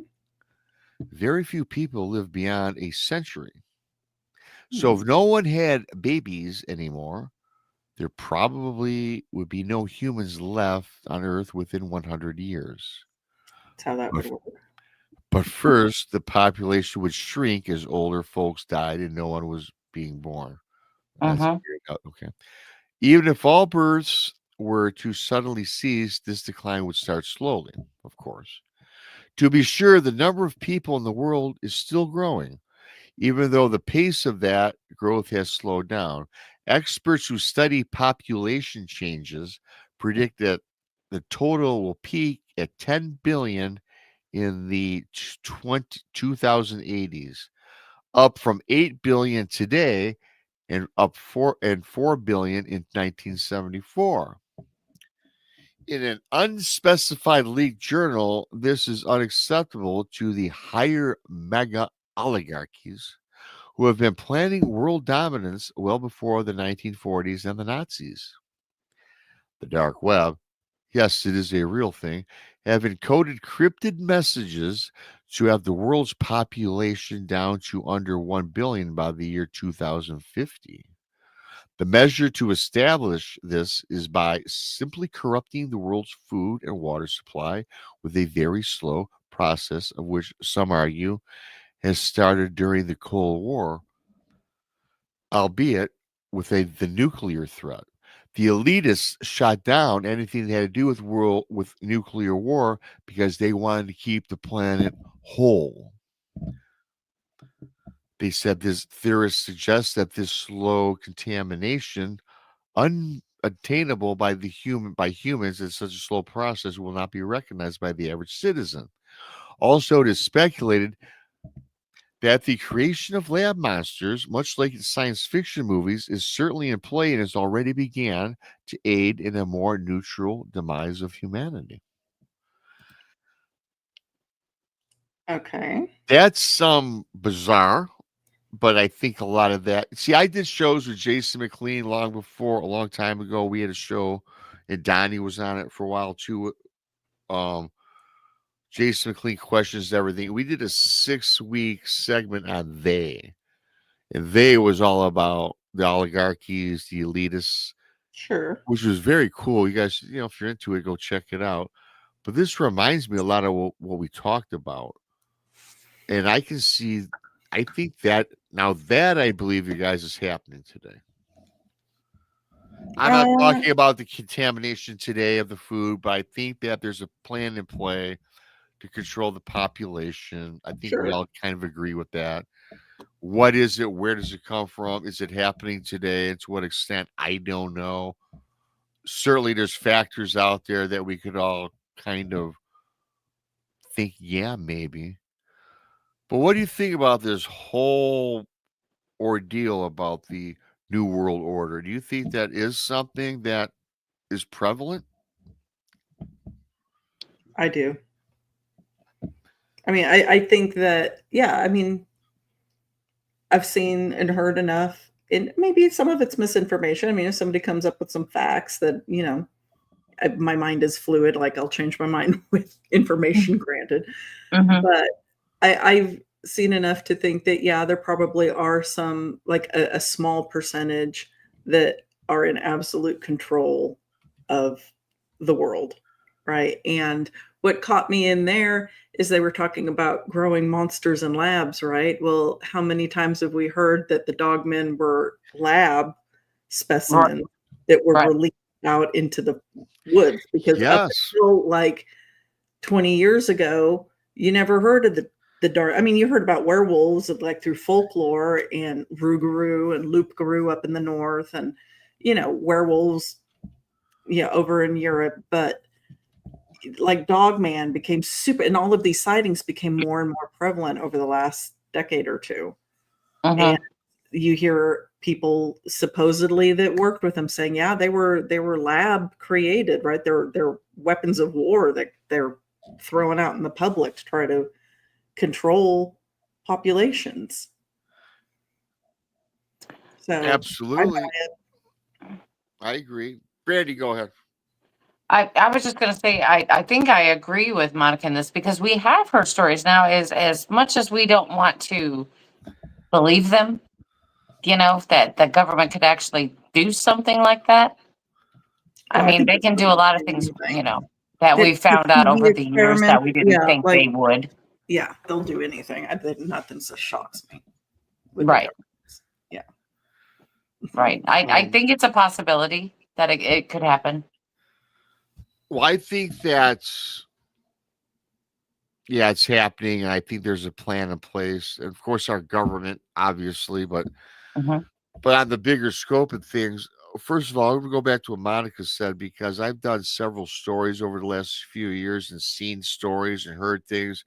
Very few people live beyond a century. So if no one had babies anymore, there probably would be no humans left on Earth within 100 years. That's how that would work. But first, the population would shrink as older folks died and no one was being born. Okay. Even if all births were to suddenly cease, this decline would start slowly, of course. To be sure, the number of people in the world is still growing, even though the pace of that growth has slowed down. Experts who study population changes predict that the total will peak at 10 billion in the 2080s, up from 8 billion today and up 4 billion in 1974. In an unspecified leaked journal, this is unacceptable to the higher mega oligarchies who have been planning world dominance well before the 1940s and the Nazis. The dark web, yes, it is a real thing, have encoded cryptid messages to have the world's population down to under 1 billion by the year 2050. The measure to establish this is by simply corrupting the world's food and water supply with a very slow process of which some argue has started during the Cold War, albeit with the nuclear threat. The elitists shot down anything that had to do with nuclear war because they wanted to keep the planet whole. They said this theorists suggest that this slow contamination, unattainable by humans in such a slow process, will not be recognized by the average citizen. Also, it is speculated that the creation of lab monsters, much like in science fiction movies, is certainly in play and has already began to aid in a more neutral demise of humanity. Okay. That's bizarre, but I think a lot of that. See, I did shows with Jason McLean a long time ago. We had a show, and Donnie was on it for a while too. Jason McLean questions everything. We did a 6-week segment on they, and they was all about the oligarchies, the elitists, Sure. which was very cool. You guys, if you're into it, go check it out. But this reminds me a lot of what we talked about, and I can see. I think that now that I believe you guys is happening today. I'm not talking about the contamination today of the food, but I think that there's a plan in play to control the population. I think we all kind of agree with that. What is it? Where does it come from? Is it happening today? And to what extent? I don't know. Certainly there's factors out there that we could all kind of think, yeah, maybe. But what do you think about this whole ordeal about the New World Order? Do you think that is something that is prevalent? I do. I mean, I think that, yeah, I mean, I've seen and heard enough, and maybe some of it's misinformation. I mean, if somebody comes up with some facts that, my mind is fluid, like I'll change my mind with information granted. But I've seen enough to think that, yeah, there probably are some, like a small percentage that are in absolute control of the world. Right. And what caught me in there is they were talking about growing monsters in labs, right? Well, how many times have we heard that the dogmen were lab specimens that were released out into the woods? Because up until like 20 years ago, you never heard of the dark. I mean, you heard about werewolves like through folklore and Rougarou and Loup-garou up in the north, and werewolves, over in Europe, but like Dogman became super, and all of these sightings became more and more prevalent over the last decade or two. And you hear people supposedly that worked with them saying, yeah, they were lab created, right? They're weapons of war that they're throwing out in the public to try to control populations. So absolutely, I agree. Brandi, go ahead. I was just going to say, I think I agree with Monica in this, because we have heard stories now, as much as we don't want to believe them, that the government could actually do something like that. I mean, they can do a lot of things, that we found out over the years that we didn't think they would. Yeah, they'll do anything. Nothing shocks me. Right. Yeah. Right. I think it's a possibility that it could happen. Well, I think that's, it's happening. And I think there's a plan in place. And of course, our government, obviously, but on the bigger scope of things, first of all, I'm going to go back to what Monica said, because I've done several stories over the last few years and seen stories and heard things.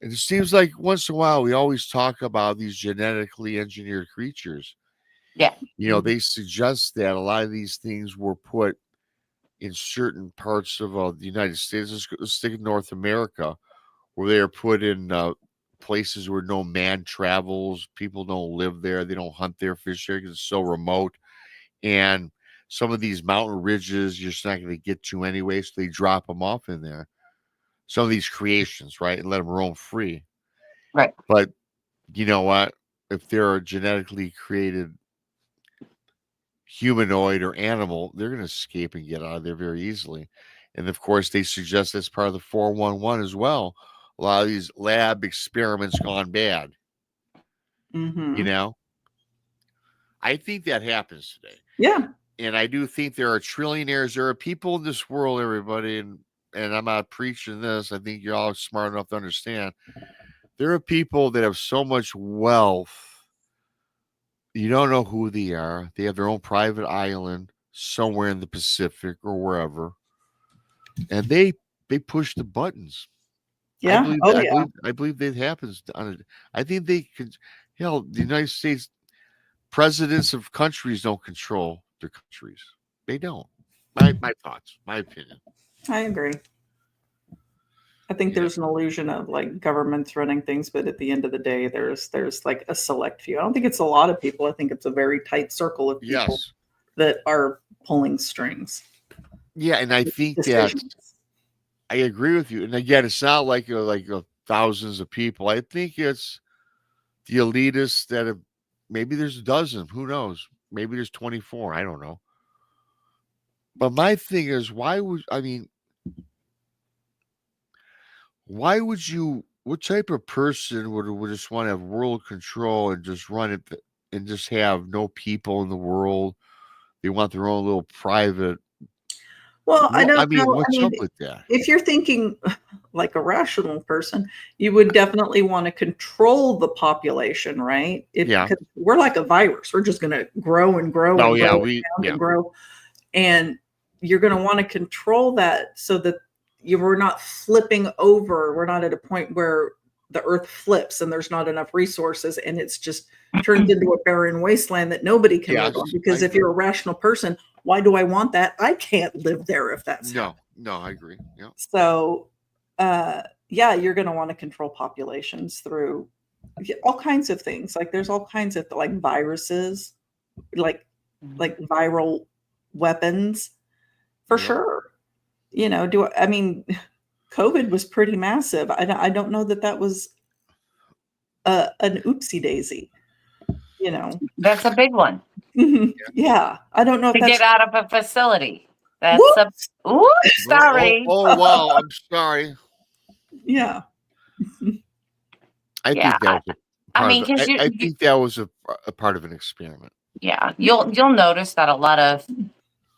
And it seems like once in a while, we always talk about these genetically engineered creatures. Yeah. They suggest that a lot of these things were put in certain parts of the United States. Let's stick in North America, where they are put in places where no man travels. People don't live there. They don't hunt there, fish there, because it's so remote. And some of these mountain ridges, you're just not going to get to anyway, so they drop them off in there. Some of these creations, right, and let them roam free. Right. But you know what? If they're a genetically created humanoid or animal, they're going to escape and get out of there very easily. And of course, they suggest that's part of the 411 as well. a lot of these lab experiments gone bad. You know, I think that happens today. Yeah. And I do think there are trillionaires. There are people in this world, everybody, and I'm not preaching this. I think you're all smart enough to understand. There are people that have so much wealth. You don't know who they are. They have their own private island somewhere in the Pacific or wherever. And they push the buttons. Yeah. I believe that happens. I think they could. Hell, the United States presidents of countries don't control their countries. They don't. My thoughts, my opinion. I agree. I think there's an illusion of like governments running things, but at the end of the day, there's like a select few. I don't think it's a lot of people. I think it's a very tight circle of people that are pulling strings. Yeah, and I think that I agree with you. And again, it's not like thousands of people. I think it's the elitists that have. Maybe there's a dozen. Who knows? Maybe there's 24. I don't know. But my thing is, why would you? What type of person would just want to have world control and just run it and just have no people in the world? They want their own little private. Well, I don't know. What's up with that? If you're thinking like a rational person, you would definitely want to control the population, right? Because we're like a virus. We're just going to grow and grow and grow. And you're going to want to control that so that we're not flipping over. We're not at a point where the earth flips and there's not enough resources and it's just turned into a barren wasteland that nobody can live on. Because if you're a rational person, why do I want that? I can't live there if that's no, I agree. Yeah. So, you're going to want to control populations through all kinds of things. Like there's all kinds of like viruses, like viral weapons for sure. You know, COVID was pretty massive. I don't know that was an oopsie daisy. You know, that's a big one. Yeah, I don't know if get out of a facility. That's sorry. Oh wow, I'm sorry. Yeah. I think that was a part of an experiment. Yeah, you'll notice that a lot of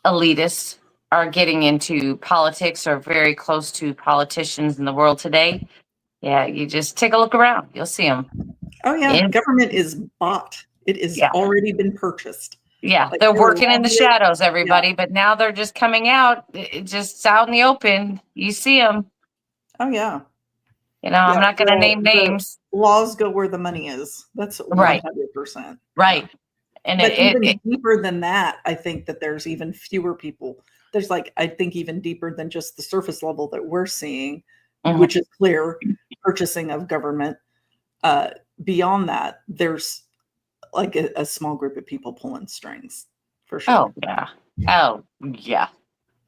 elitists are getting into politics or very close to politicians in the world today. Yeah, you just take a look around. You'll see them. Oh, yeah. Government is bought. It is already been purchased. Yeah, like they're working in the shadows, everybody. But now they're just coming out. It's just out in the open. You see them. Oh, yeah. You know, I'm not going to name names. Laws go where the money is. That's 100%. Right. And but even deeper than that, I think that there's even fewer people. There's I think even deeper than just the surface level that we're seeing, which is clear purchasing of government. Beyond that, there's like a small group of people pulling strings for sure. Oh, yeah.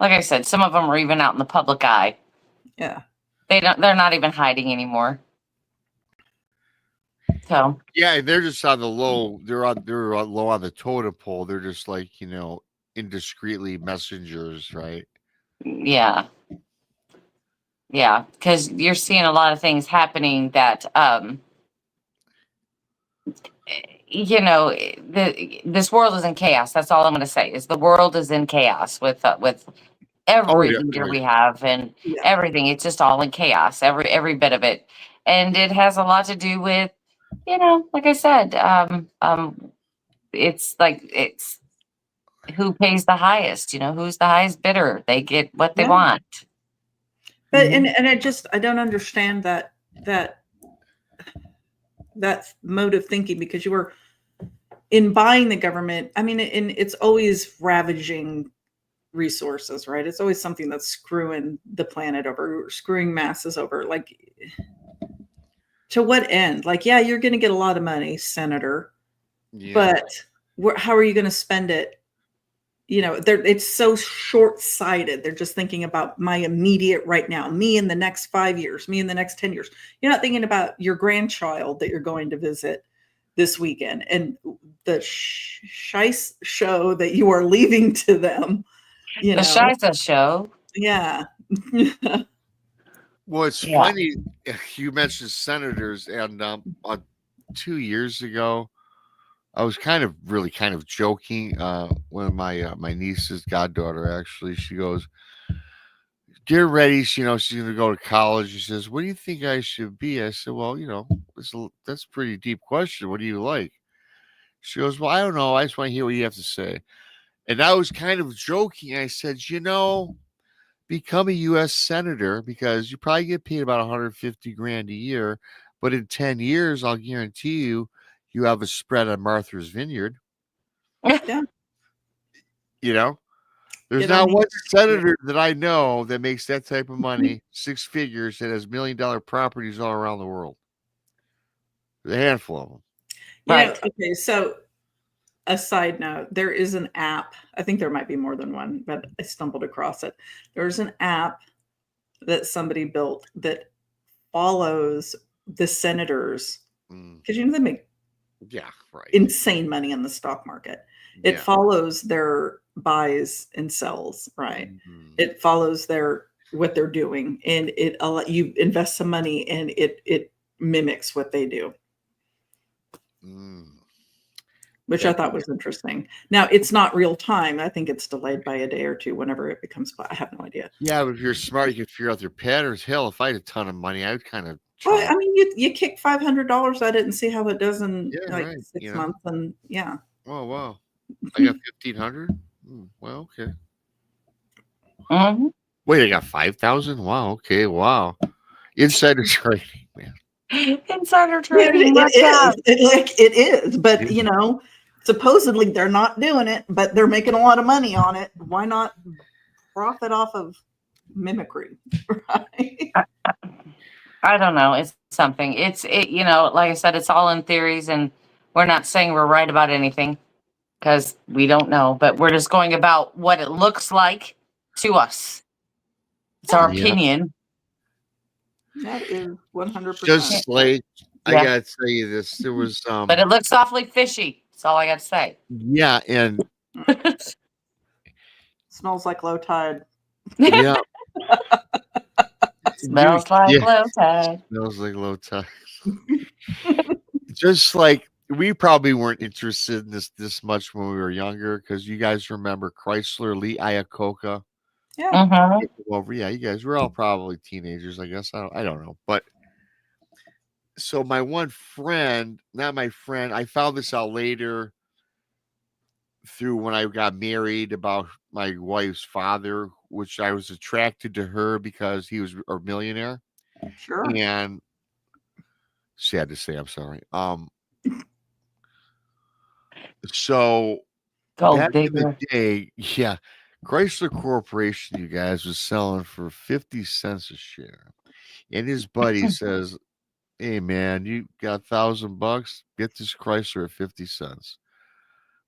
Like I said, some of them are even out in the public eye. Yeah. They're not even hiding anymore. So yeah, they're just on the low. They're low on the totem pole. They're just indiscreetly messengers, right? Yeah, because you're seeing a lot of things happening that this world is in chaos. That's all I'm going to say. Is the world is in chaos with every leader we have and everything. It's just all in chaos. Every bit of it, and it has a lot to do with. Like I said, it's who pays the highest, who's the highest bidder. They get what they want. But and I don't understand that mode of thinking, because you were in buying the government. I mean, it's always ravaging resources, right? It's always something that's screwing the planet over, screwing masses over. To what end? You're going to get a lot of money, Senator, but how are you going to spend it? It's so short-sighted. They're just thinking about my immediate right now, me in the next 5 years, me in the next 10 years. You're not thinking about your grandchild that you're going to visit this weekend and the shice show that you are leaving to them. The shice show. Yeah. Well, it's funny you mentioned senators, and 2 years ago, I was really kind of joking. When my niece's goddaughter, actually, she goes, "Get ready." She's going to go to college. She says, "What do you think I should be?" I said, "Well, that's a pretty deep question. What do you like?" She goes, "Well, I don't know. I just want to hear what you have to say." And I was kind of joking. I said, become a U.S. senator, because you probably get paid about 150 grand a year. But in 10 years, I'll guarantee you have a spread on Martha's Vineyard. Yeah. There's not one senator that I know that makes that type of money, 6 figures, that has $1 million properties all around the world. There's a handful of them. Right. Okay. So, a side note, there is an app. I think there might be more than one, but I stumbled across it. There's an app that somebody built that follows the senators, because they make insane money in the stock market. It follows their buys and sells, right? It follows what they're doing, and you invest some money, and it mimics what they do. Which I thought was interesting. Now, it's not real time. I think it's delayed by a day or two whenever it becomes. I have no idea. Yeah, but if you're smart, you can figure out their patterns. Hell, if I had a ton of money, I would kind of. Well, I mean, you kick $500 at it and see how it does in 6 months, and Oh wow, I got 1,500. Well, okay. Wait, I got 5,000. Wow. Okay. Wow. Insider trading, man. Insider trading. It is, but supposedly they're not doing it, but they're making a lot of money on it. Why not profit off of mimicry? Right? I don't know. It's something. Like I said, it's all in theories, and we're not saying we're right about anything because we don't know, but we're just going about what it looks like to us. It's our opinion. That is 100%. Just like I gotta tell you this, there was but it looks awfully fishy. That's all I got to say. Yeah, and smells like low tide. Yeah. Smells like low tide. Smells like low tide. Just like we probably weren't interested in this much when we were younger, because you guys remember Chrysler, Lee Iacocca. Yeah. Yeah, you guys were all probably teenagers, I guess. I don't know. But so my one friend, not my friend, I found this out later through when I got married, about my wife's father, which I was attracted to her because he was a millionaire. Sure. And sad to say, I'm sorry. So back in the day, Chrysler Corporation, you guys, was selling for 50 cents a share. And his buddy says, "Hey man, you got $1,000? Get this Chrysler at 50 cents.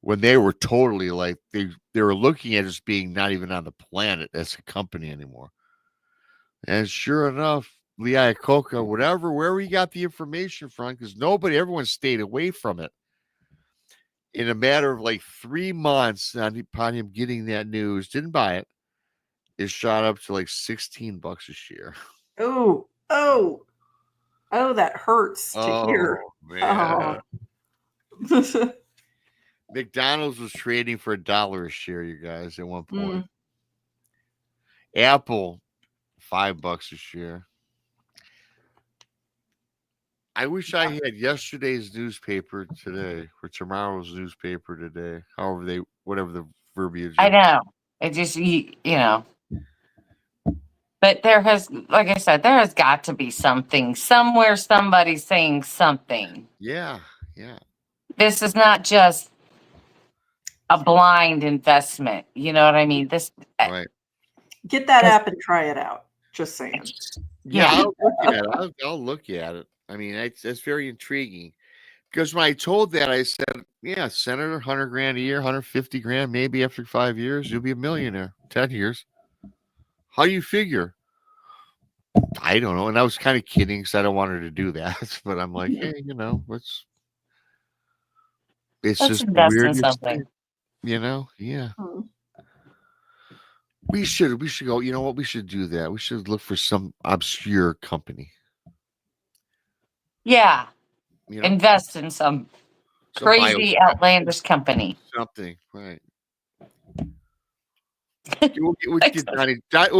When they were totally like, they were looking at us being not even on the planet as a company anymore. And sure enough, Lee Iacocca, wherever he got the information from, because everyone stayed away from it. In a matter of like 3 months upon him getting that news, didn't buy it. It shot up to like $16 a share. Oh, that hurts to hear. Man. Oh. McDonald's was trading for $1 a share, you guys, at one point. Apple, $5 a share. I wish I had yesterday's newspaper today, or tomorrow's newspaper today. Whatever the verbiage is. I know. It just, But there has, like I said, there has got to be something somewhere. Somebody's saying something. Yeah. This is not just a blind investment. You know what I mean? Right. Get that app and try it out. Just saying. Yeah. I'll look at it. I mean, that's very intriguing, because when I told that, I said, "Yeah, Senator, 100 grand a year, 150 grand, maybe after 5 years, you'll be a millionaire. 10 years. How do you figure?" I don't know. And I was kind of kidding, because I don't want her to do that. But I'm like, hey, it's just invest weird in something. Yeah. We should go. You know what? We should do that. We should look for some obscure company. Yeah. You know, Invest in some crazy, outlandish company. Something, right? We'll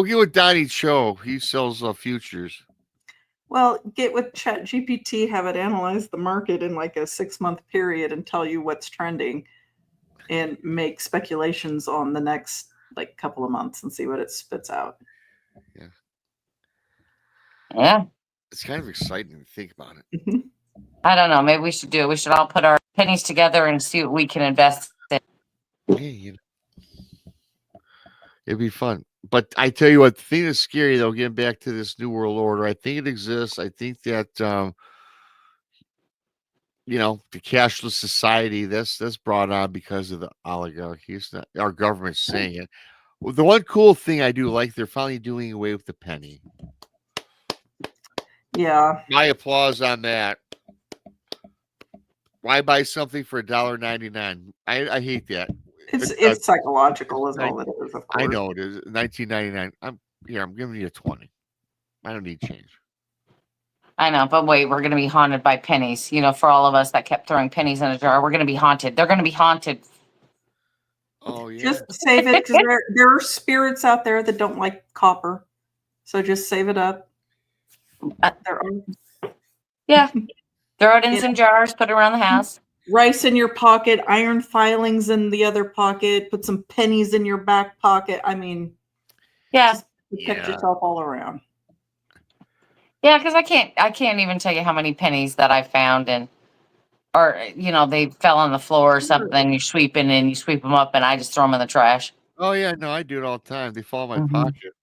get with Donnie Cho. He sells futures. Well, get with ChatGPT, have it analyze the market in like a 6-month period and tell you what's trending, and make speculations on the next like couple of months and see what it spits out. Yeah. Yeah. It's kind of exciting to think about it. I don't know. Maybe we should do it. We should all put our pennies together and see what we can invest in. Yeah, it'd be fun. But I tell you what, the thing that's scary though, getting back to this New World Order, I think it exists. I think that the cashless society that's brought on because of the oligarchy. It's not our government's saying it. Well, the one cool thing I do like, they're finally doing away with the penny. Yeah. My applause on that. Why buy something for $1.99? I hate that. It's psychological is all it is, of course. I know it is. $19.99. I'm giving you a 20. I don't need change. I know, but wait, we're gonna be haunted by pennies. For all of us that kept throwing pennies in a jar, we're gonna be haunted. They're gonna be haunted. Oh yeah. Just save it, because there are spirits out there that don't like copper. So just save it up. Yeah. Throw it in some jars, put it around the house. Rice in your pocket, iron filings in the other pocket, put some pennies in your back pocket. I mean, just protect yourself all around. Yeah, because I can't even tell you how many pennies that I found, or they fell on the floor or something. You sweep them up, and I just throw them in the trash. Oh yeah, no, I do it all the time. They fall in my pocket.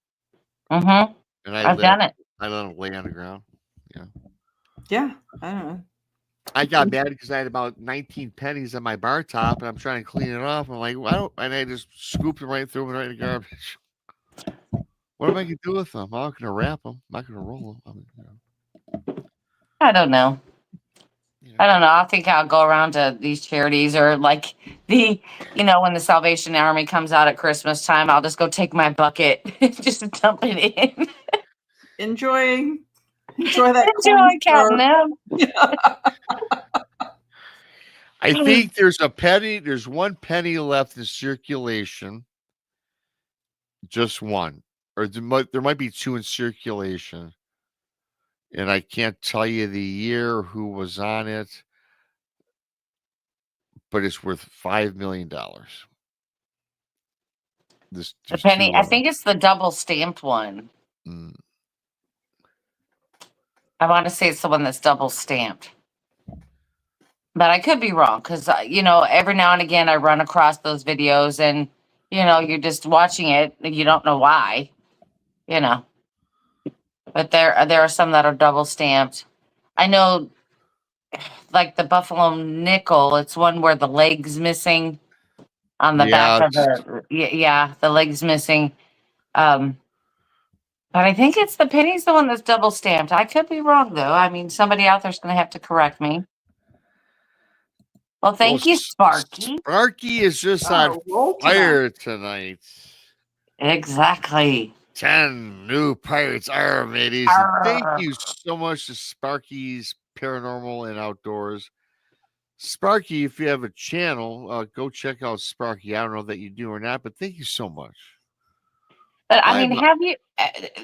Mm-hmm. And I've done it. I let them lay on the ground. Yeah. Yeah, I don't know. I got mad because I had about 19 pennies on my bar top, and I'm trying to clean it off. I'm like, and I just scooped them right, threw them right in the garbage. What am I going to do with them? I'm not going to wrap them. I'm not going to roll them. I don't know. I don't know. I think I'll go around to these charities, or like when the Salvation Army comes out at Christmas time, I'll just go take my bucket, just dump it in. Enjoy that. Enjoy counting them. I think there's one penny left in circulation. Just one. Or there might be two in circulation. And I can't tell you the year or who was on it. But it's worth $5 million. The penny, I think it's the double stamped one. I want to say it's the one that's double stamped. But I could be wrong, because, every now and again I run across those videos and, you're just watching it and you don't know why, But there are some that are double stamped. I know, like the Buffalo nickel, it's one where the leg's missing on the back of the leg's missing. But I think it's the penny's the one that's double stamped. I could be wrong, though. I mean, somebody out there's going to have to correct me. Well, thank you, Sparky. Sparky is just on fire tonight. Exactly. 10 new pirates are, mateys. And thank you so much to Sparky's Paranormal and Outdoors. Sparky, if you have a channel, go check out Sparky. I don't know that you do or not, but thank you so much. But I mean, have you?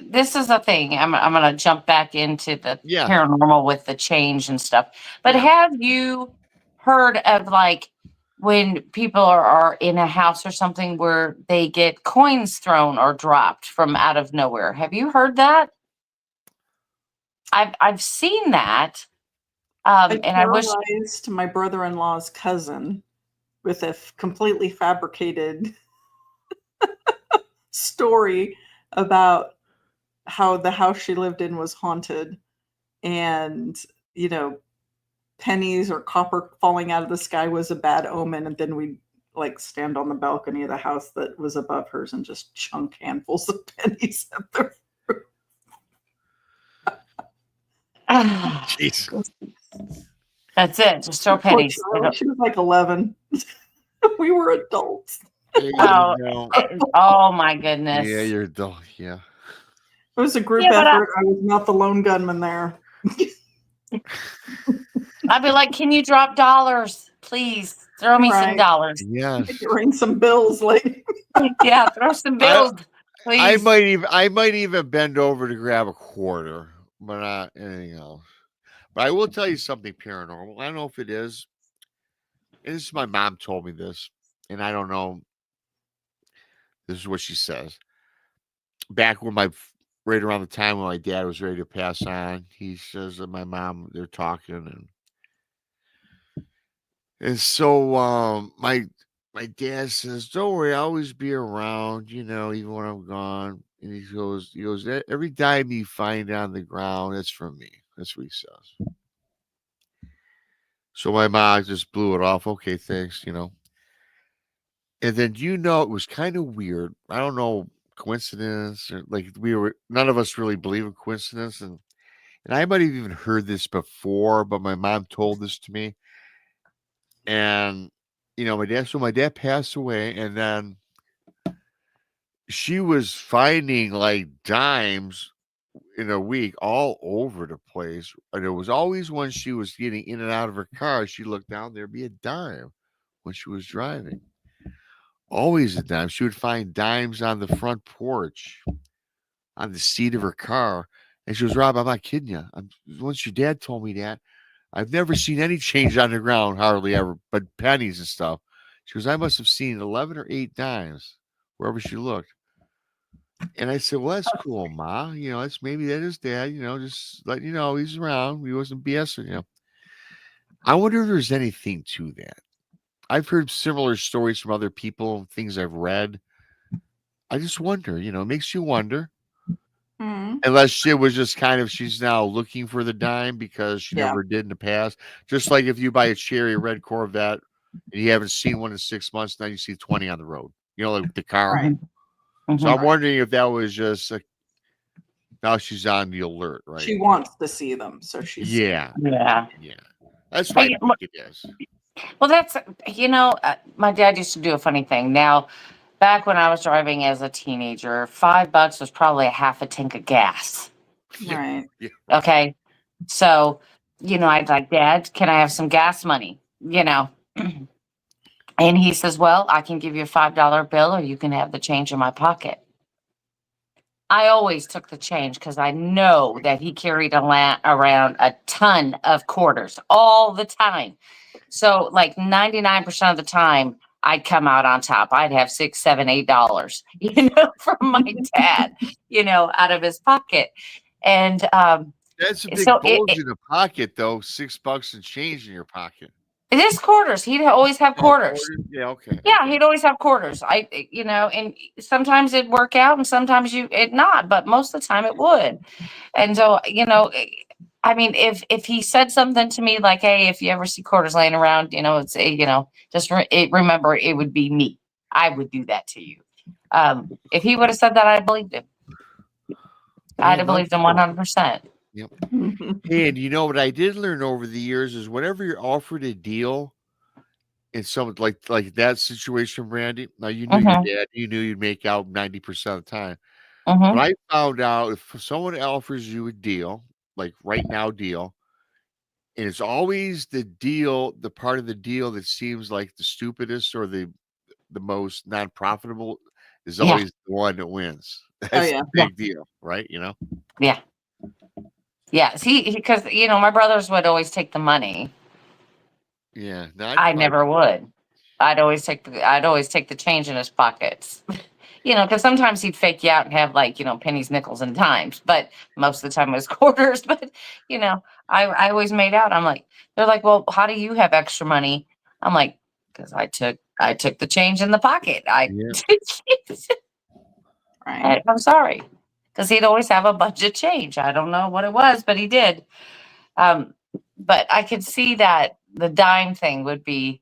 This is a thing. I'm going to jump back into the paranormal with the change and stuff. But have you heard of like when people are in a house or something where they get coins thrown or dropped from out of nowhere? Have you heard that? I've seen that. And I wish my brother-in-law's cousin with a completely fabricated story about how the house she lived in was haunted, and pennies or copper falling out of the sky was a bad omen, and then we'd like stand on the balcony of the house that was above hers and just chunk handfuls of pennies at the roof. Jesus. That's it. Just throw pennies. She was like 11. We were adults. Oh, No. oh my goodness. Yeah, you're dull. Yeah. It was a group Yeah, but effort. I was not the lone gunman there. I'd be like, can you drop dollars? Please throw me some Right. dollars. Yes. Ring some bills, lady. Yeah, throw some bills, I please. might even bend over to grab a quarter, but not anything else. But I will tell you something paranormal. I don't know if it is. And this is my mom told me this, and I don't know. This is what she says. Back when right around the time when my dad was ready to pass on, he says that my mom, they're talking, and so my dad says, "Don't worry, I'll always be around, even when I'm gone." And he goes, every dime you find on the ground, it's from me. That's what he says. So my mom just blew it off. Okay, thanks, And then it was kind of weird. I don't know, coincidence or like none of us really believe in coincidence, and I might have even heard this before, but my mom told this to me. And my dad passed away, and then she was finding like dimes in a week all over the place. And it was always when she was getting in and out of her car, she looked down, there'd be a dime when she was driving. Always a dime. She would find dimes on the front porch, on the seat of her car. And she goes, "Rob, I'm not kidding you. Once your dad told me that, I've never seen any change on the ground, hardly ever, but pennies and stuff." She goes, "I must have seen 11 or 8 dimes wherever she looked." And I said, "Well, that's cool, Ma. Maybe that is Dad, just letting you know he's around. He wasn't BSing you." I wonder if there's anything to that. I've heard similar stories from other people, things I've read. I just wonder, it makes you wonder. Unless it was just kind of she's now looking for the dime because she never did in the past. Just like if you buy a cherry red Corvette and you haven't seen one in 6 months, now you see 20 on the road. Like the car. Right. So I'm wondering if that was just now she's on the alert, right? She wants to see them, so she's Yeah. That's Hey, what I think it is. Well, that's, my dad used to do a funny thing. Now, back when I was driving as a teenager, $5 was probably a half a tank of gas. right. Yeah. Okay. So, I'd like, "Dad, can I have some gas money?" And he says, "Well, I can give you a $5 bill or you can have the change in my pocket." I always took the change because I know that he carried around a ton of quarters all the time. So like 99% of the time, I'd come out on top. I'd have $6, $7, $8, from my dad, out of his pocket. And That's a big so bulge in the pocket, though. $6 and change in your pocket. it is quarters. He'd always have quarters. Yeah, okay. Yeah, he'd always have quarters. And sometimes it'd work out and sometimes it not, but most of the time it would. And so, I mean, if he said something to me like, "Hey, if you ever see quarters laying around, it's just remember it would be me. I would do that to you." If he would have said that, I believed him. I'd have believed him 100%. Yep. And what I did learn over the years is whenever you're offered a deal in some like that situation, Brandi. Now you knew your dad, you knew you'd make out 90% of the time. But I found out if someone offers you a deal, like right now deal, and it's always the part of the deal that seems like the stupidest or the most non-profitable is always the one that wins. That's a big deal, right? Yeah. Yeah. See, because my brothers would always take the money. Yeah. I never would. I'd always take the change in his pockets. Because sometimes he'd fake you out and have like, pennies, nickels, and dimes, but most of the time it was quarters. But, I always made out. I'm like, they're like, "Well, how do you have extra money?" I'm like, "Because I took the change in the pocket. I'm sorry." Because he'd always have a bunch of change. I don't know what it was, but he did. But I could see that the dime thing would be,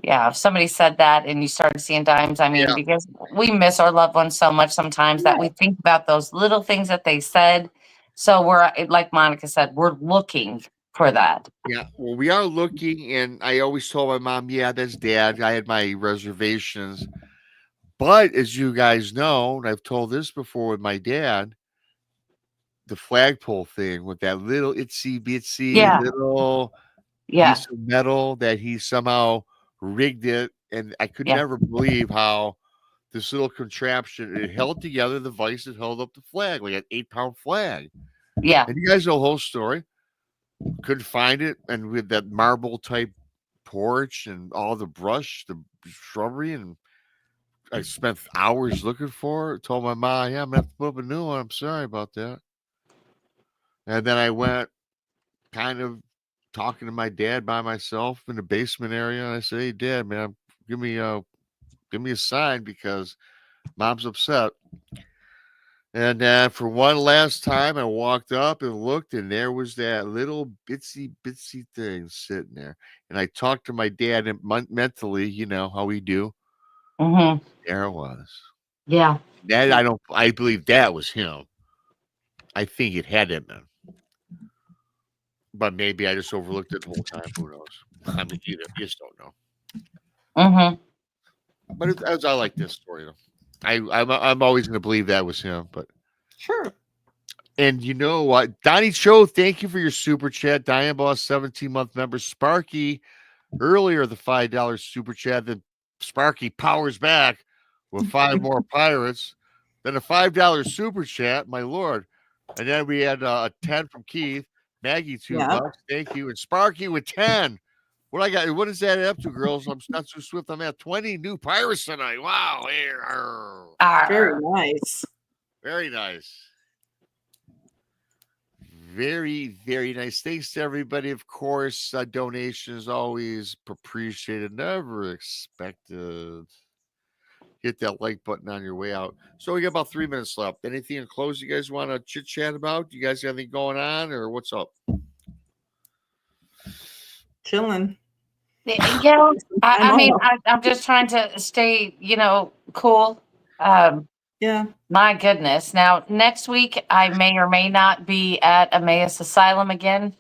if somebody said that and you started seeing dimes, because we miss our loved ones so much sometimes that we think about those little things that they said. So we're, like Monica said, we're looking for that. Yeah, well, we are looking, and I always told my mom, yeah, that's Dad. I had my reservations. But as you guys know, and I've told this before with my dad, the flagpole thing with that little itsy bitsy Yeah. little Yeah. piece of metal that he somehow rigged it. And I could Yeah. never believe how this little contraption, it held together the vise that held up the flag, like an 8-pound flag. Yeah. And you guys know the whole story. Couldn't find it. And with that marble type porch and all the brush, the shrubbery, and I spent hours looking for it. Told my mom, yeah, I'm going to have to put up a new one. I'm sorry about that. And then I went kind of talking to my dad by myself in the basement area. And I said, hey, Dad, man, give me a sign because Mom's upset. And for one last time, I walked up and looked, and there was that little bitsy thing sitting there. And I talked to my dad mentally, you know how we do. Mm-hmm. There it was. Yeah. That I believe that was him. I think it had him in. But maybe I just overlooked it the whole time. Who knows? I mean, you just don't know. Mm-hmm. But I like this story, though. I'm always going to believe that was him. But Sure. and you know what, Donnie Cho, thank you for your super chat. Diane Boss, 17-month member. Sparky, earlier the $5 super chat. Then Sparky powers back with 5 more pirates. Then a $5 super chat, my lord. And then we had a 10 from Keith. Maggie, $2. Thank you. And Sparky with 10. What I got? What is that up to, girls? I'm not so swift. I'm at 20 new pirates tonight. Wow. Very nice. Very nice. Very, very nice. Thanks to everybody. Of course, donations always appreciated. Never expected. Hit that like button on your way out. So we got about 3 minutes left. Anything in close you guys want to chit chat about? You guys got anything going on, or what's up? Chilling. Yeah, I mean, I'm just trying to stay, cool. Yeah. My goodness. Now, next week, I may or may not be at Emmaus Asylum again.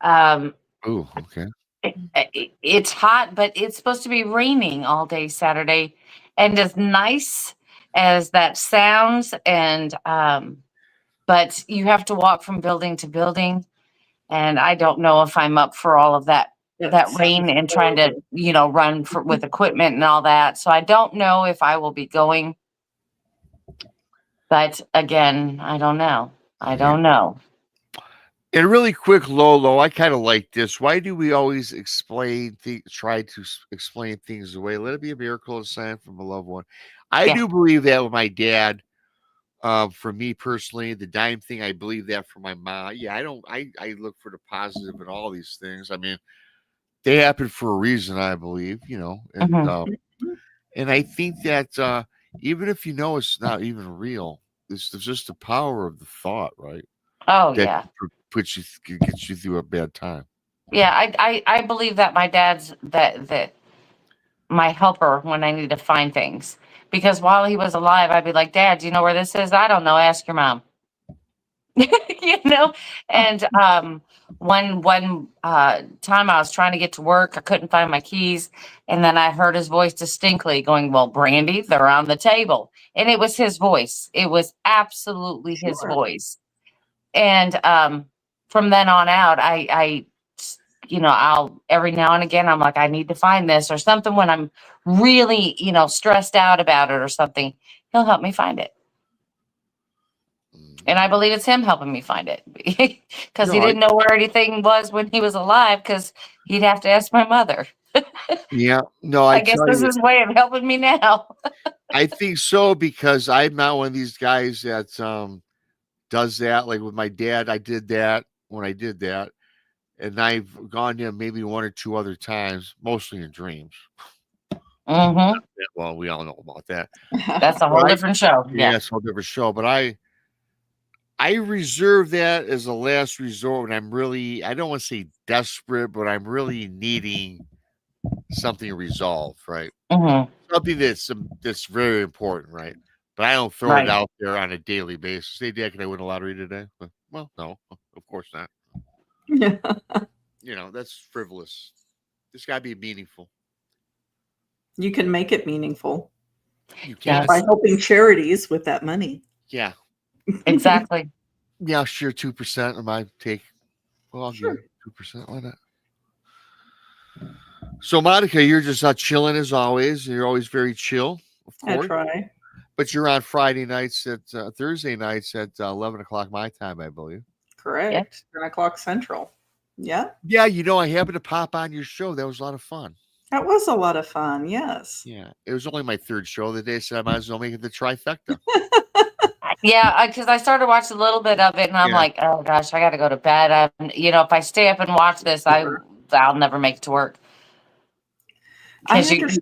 Oh, okay. It's hot, but it's supposed to be raining all day Saturday. And as nice as that sounds, but you have to walk from building to building. And I don't know if I'm up for all of that rain and trying to, run with equipment and all that. So I don't know if I will be going. But again, I don't know. And really quick, Lolo, I kind of like this. Why do we always try to explain things away? Let it be a miracle, a sign from a loved one. I do believe that with my dad. For me personally, the dime thing, I believe that for my mom. Yeah, I look for the positive in all these things. I mean, they happen for a reason, I believe, and and I think that even if it's not even real, it's just the power of the thought, right? Oh, that gets you through a bad time. Yeah, I believe that my dad's that my helper when I need to find things. Because while he was alive, I'd be like, Dad, do you know where this is? I don't know. Ask your mom. And one time I was trying to get to work, I couldn't find my keys, and then I heard his voice distinctly going, well, Brandi, they're on the table. And it was his voice. It was absolutely his voice. And from then on out, I'll every now and again, I'm like, I need to find this or something when I'm really, stressed out about it or something. He'll help me find it. And I believe it's him helping me find it because he didn't know where anything was when he was alive because he'd have to ask my mother. Yeah. No, I guess this is his way of helping me now. I think so, because I'm not one of these guys that does that. Like with my dad, I did that when I did that. And I've gone to him maybe 1 or 2 other times, mostly in dreams. Mm-hmm. Well, we all know about that. That's a whole different show. Yeah, it's a whole different show. But I reserve that as a last resort when I'm really, I don't want to say desperate, but I'm really needing something resolved, right? Mm-hmm. Something that's very important, right? But I don't throw it out there on a daily basis. Hey, Dad, can I win a lottery today? Well, no, of course not. Yeah. That's frivolous. This got to be meaningful. You can make it meaningful. You can. By helping charities with that money. Yeah. Exactly. Yeah, sure. 2% of my take. Well, I'll Sure. give it 2%. Why not? So, Monica, you're just chilling as always. You're always very chill, of course. I try. But you're on Friday nights Thursday nights at 11 o'clock my time, I believe. Correct. 10 o'clock Central. Yeah. Yeah, I happened to pop on your show. That was a lot of fun. That was a lot of fun. Yes. Yeah. It was only my third show of the day, so I might as well make it the trifecta. Yeah, because I started watching a little bit of it, and I'm like, oh gosh, I got to go to bed. If I stay up and watch this, I'll never make it to work. I understand.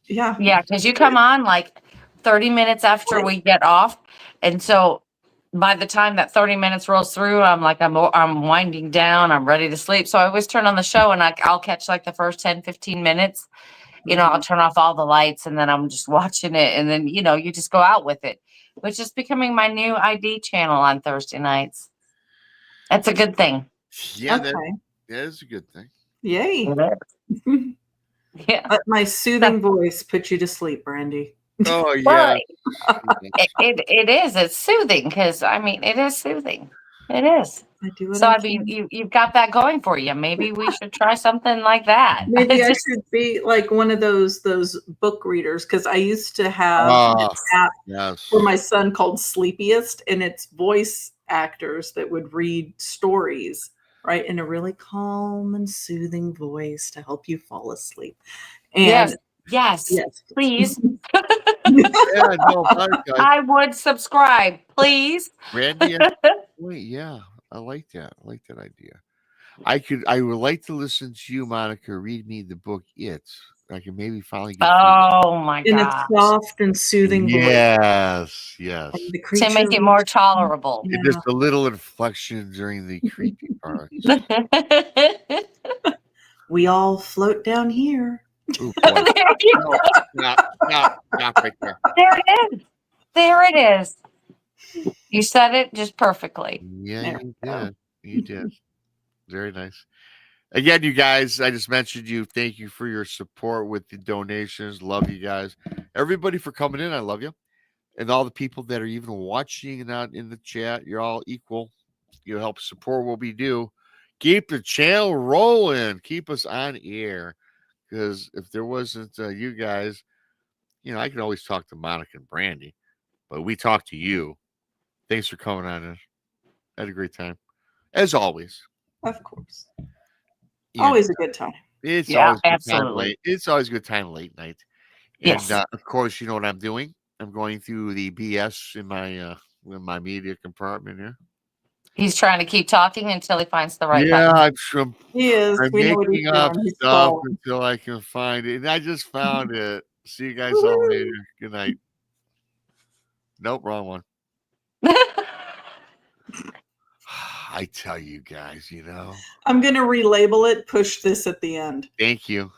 Yeah, because you come on like 30 minutes after we get off, and so by the time that 30 minutes rolls through, I'm like, I'm winding down, I'm ready to sleep. So I always turn on the show, and I'll catch like the first 10, 15 minutes. I'll turn off all the lights, and then I'm just watching it, and then you just go out with it, which is becoming my new ID channel on Thursday nights. That's a good thing. Yeah, that is a good thing. Yay. Yeah. Let my soothing voice put you to sleep, Brandi. Oh, yeah. Well, it is. It's soothing because, it is soothing. It is. I do. So, you've got that going for you. Maybe we should try something like that. Maybe I should be like one of those book readers, because I used to have an app for my son called Sleepiest, and it's voice actors that would read stories, right, in a really calm and soothing voice to help you fall asleep. And yes, please. Yeah, no, I would subscribe, please. Brandi, wait, yeah, I like that. I like that idea. I would like to listen to you, Monica, read me the book It. I can maybe finally get my in god. a soft and soothing voice. Yes. To make it more tolerable. Yeah. Just a little inflection during the creepy part. We all float down here. Ooh, There you go. Stop right there. There it is. There it is. You said it just perfectly. Yeah, you did. Very nice. Again, you guys, I just mentioned you. Thank you for your support with the donations. Love you guys. Everybody for coming in. I love you. And all the people that are even watching and out in the chat, you're all equal. You help support what we do. Keep the channel rolling. Keep us on air. Because if there wasn't you guys, I could always talk to Monica and Brandi. But we talk to you. Thanks for coming on in. Had a great time. As always. Of course. Always a good time. It's always absolutely. It's always a good time late night. And of course, you know what I'm doing? I'm going through the BS in my media compartment here. He's trying to keep talking until he finds the right button. He is. I'm making up stuff until I can find it. And I just found it. See you guys all later. Good night. Nope, wrong one. I tell you guys, I'm going to relabel it, push this at the end. Thank you.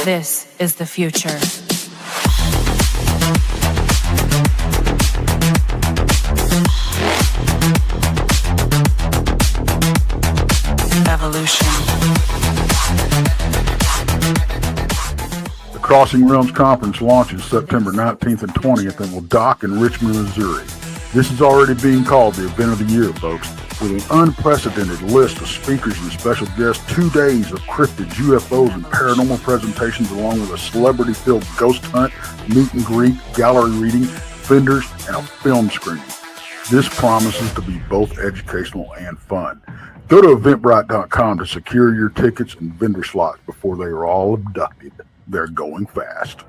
This is the future. Evolution. The Crossing Realms Conference launches September 19th and 20th and will dock in Richmond, Missouri. This is already being called the event of the year, folks, with an unprecedented list of speakers and special guests, 2 days of cryptids, UFOs, and paranormal presentations, along with a celebrity-filled ghost hunt, meet and greet, gallery reading, vendors, and a film screening. This promises to be both educational and fun. Go to Eventbrite.com to secure your tickets and vendor slots before they are all abducted. They're going fast.